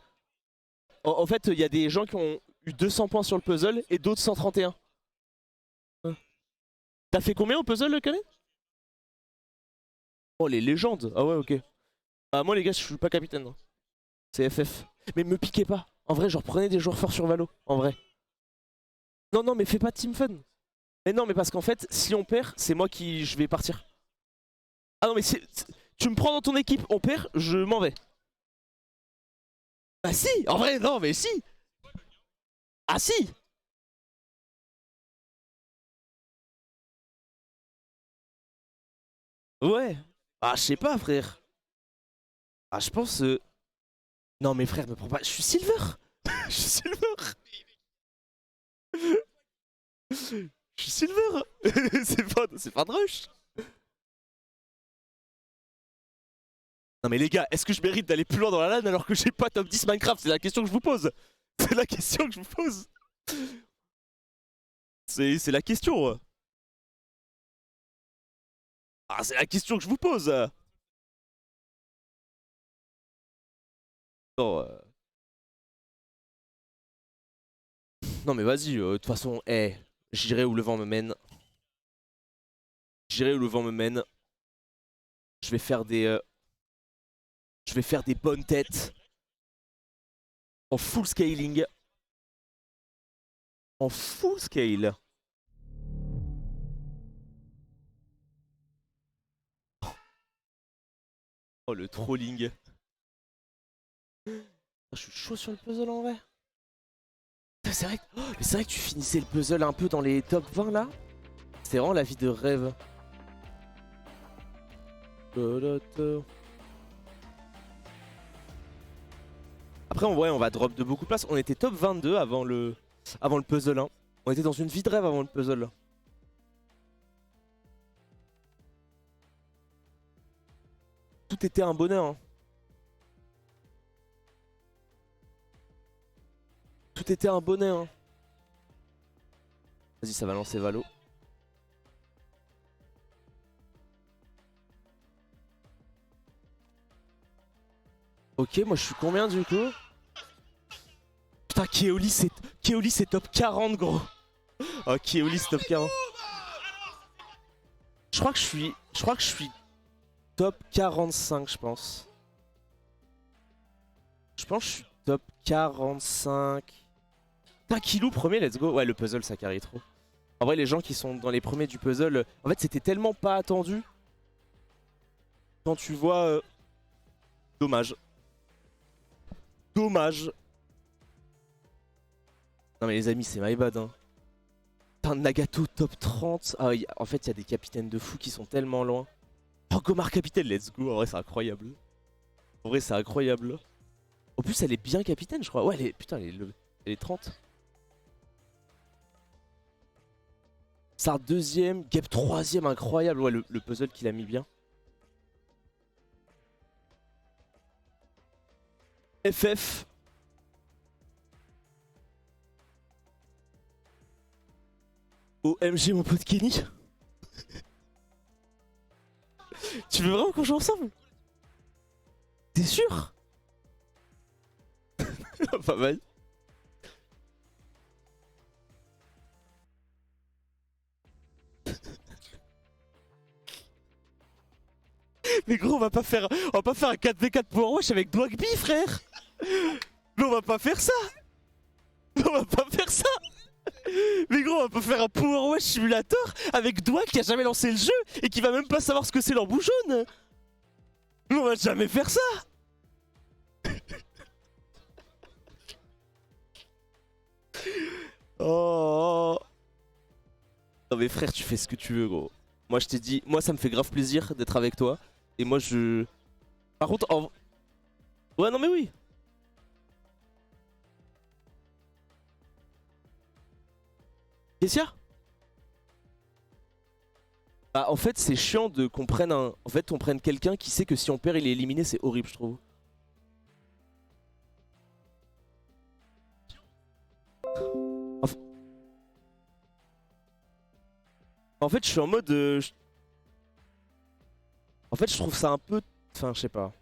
En fait, il y a des gens qui ont eu 200 points sur le puzzle et d'autres 131. T'as fait combien au puzzle, le Canet? Oh, les légendes. Ah ouais, ok. Ah, moi, les gars, je suis pas capitaine. Hein. C'est FF. Mais me piquez pas. En vrai, genre, prenez des joueurs forts sur Valo. En vrai. Non, non, mais fais pas Team Fun. Mais non, mais parce qu'en fait, si on perd, c'est moi qui... Je vais partir. Ah non, mais tu me prends dans ton équipe, on perd, je m'en vais. Bah si, en vrai, non, mais si. Ah si. Ouais. Ah, je sais pas, frère. Ah, je pense... Non, mais frère, me prends pas... Je suis silver. Je suis silver. Je suis silver. C'est pas de rush. Non mais les gars, est-ce que je mérite d'aller plus loin dans la LAN alors que j'ai pas top 10 Minecraft? C'est la question que je vous pose. C'est la question que je vous pose. C'est la question. Ah, c'est la question que je vous pose. Non, non mais vas-y, de toute façon, j'irai où le vent me mène. J'irai où le vent me mène. Je vais faire des... Je vais faire des bonnes têtes. En full scaling. En full scale. Oh le trolling. Je suis chaud sur le puzzle en vrai. C'est vrai, mais c'est vrai que tu finissais le puzzle un peu dans les top 20 là. C'est vraiment la vie de rêve. Après en vrai on va drop de beaucoup de place. On était top 22 avant le puzzle 1. On était dans une vie de rêve avant le puzzle. Tout était un bonheur. Hein. Tout était un bonheur. Hein. Vas-y, ça va lancer Valo. Ok, moi je suis combien du coup? Putain, Keoli c'est top 40 gros. Oh, Keoli c'est top 40. Je crois que je suis top 45 je pense. Je pense que je suis top 45. Putain, Kilou premier, let's go. Ouais, le puzzle ça carry trop. En vrai, les gens qui sont dans les premiers du puzzle, en fait c'était tellement pas attendu. Quand tu vois... Dommage. Dommage. Non mais les amis, c'est my bad. Hein. Putain, Nagato top 30. Ah, en fait, il y a des capitaines de fous qui sont tellement loin. Oh, Gomar capitaine, let's go. En vrai, c'est incroyable. En vrai, c'est incroyable. En plus, elle est bien capitaine, je crois. Ouais, putain, elle est 30. Sar deuxième, Gep troisième, incroyable. Ouais, le puzzle qu'il a mis bien. FF. OMG mon pote Kenny. Tu veux vraiment qu'on joue ensemble? T'es sûr? Pas mal. Mais gros, on va pas faire un 4v4 Power Wash avec Dwagby, frère. Mais on va pas faire ça. Mais on va pas faire ça. Mais gros, on va pas faire un Power Wash Simulator avec Dwag qui a jamais lancé le jeu et qui va même pas savoir ce que c'est l'embout jaune. Mais on va jamais faire ça. Oh. Non mais frère, tu fais ce que tu veux, gros. Moi je t'ai dit, moi ça me fait grave plaisir d'être avec toi. Et moi je... Par contre, en... Ouais non mais oui. Qu'est-ce qu'il y a? Bah en fait c'est chiant de qu'on prenne un... En fait on prenne quelqu'un qui sait que si on perd il est éliminé, c'est horrible je trouve. En fait je suis en mode... En fait je trouve ça un peu... Enfin je sais pas.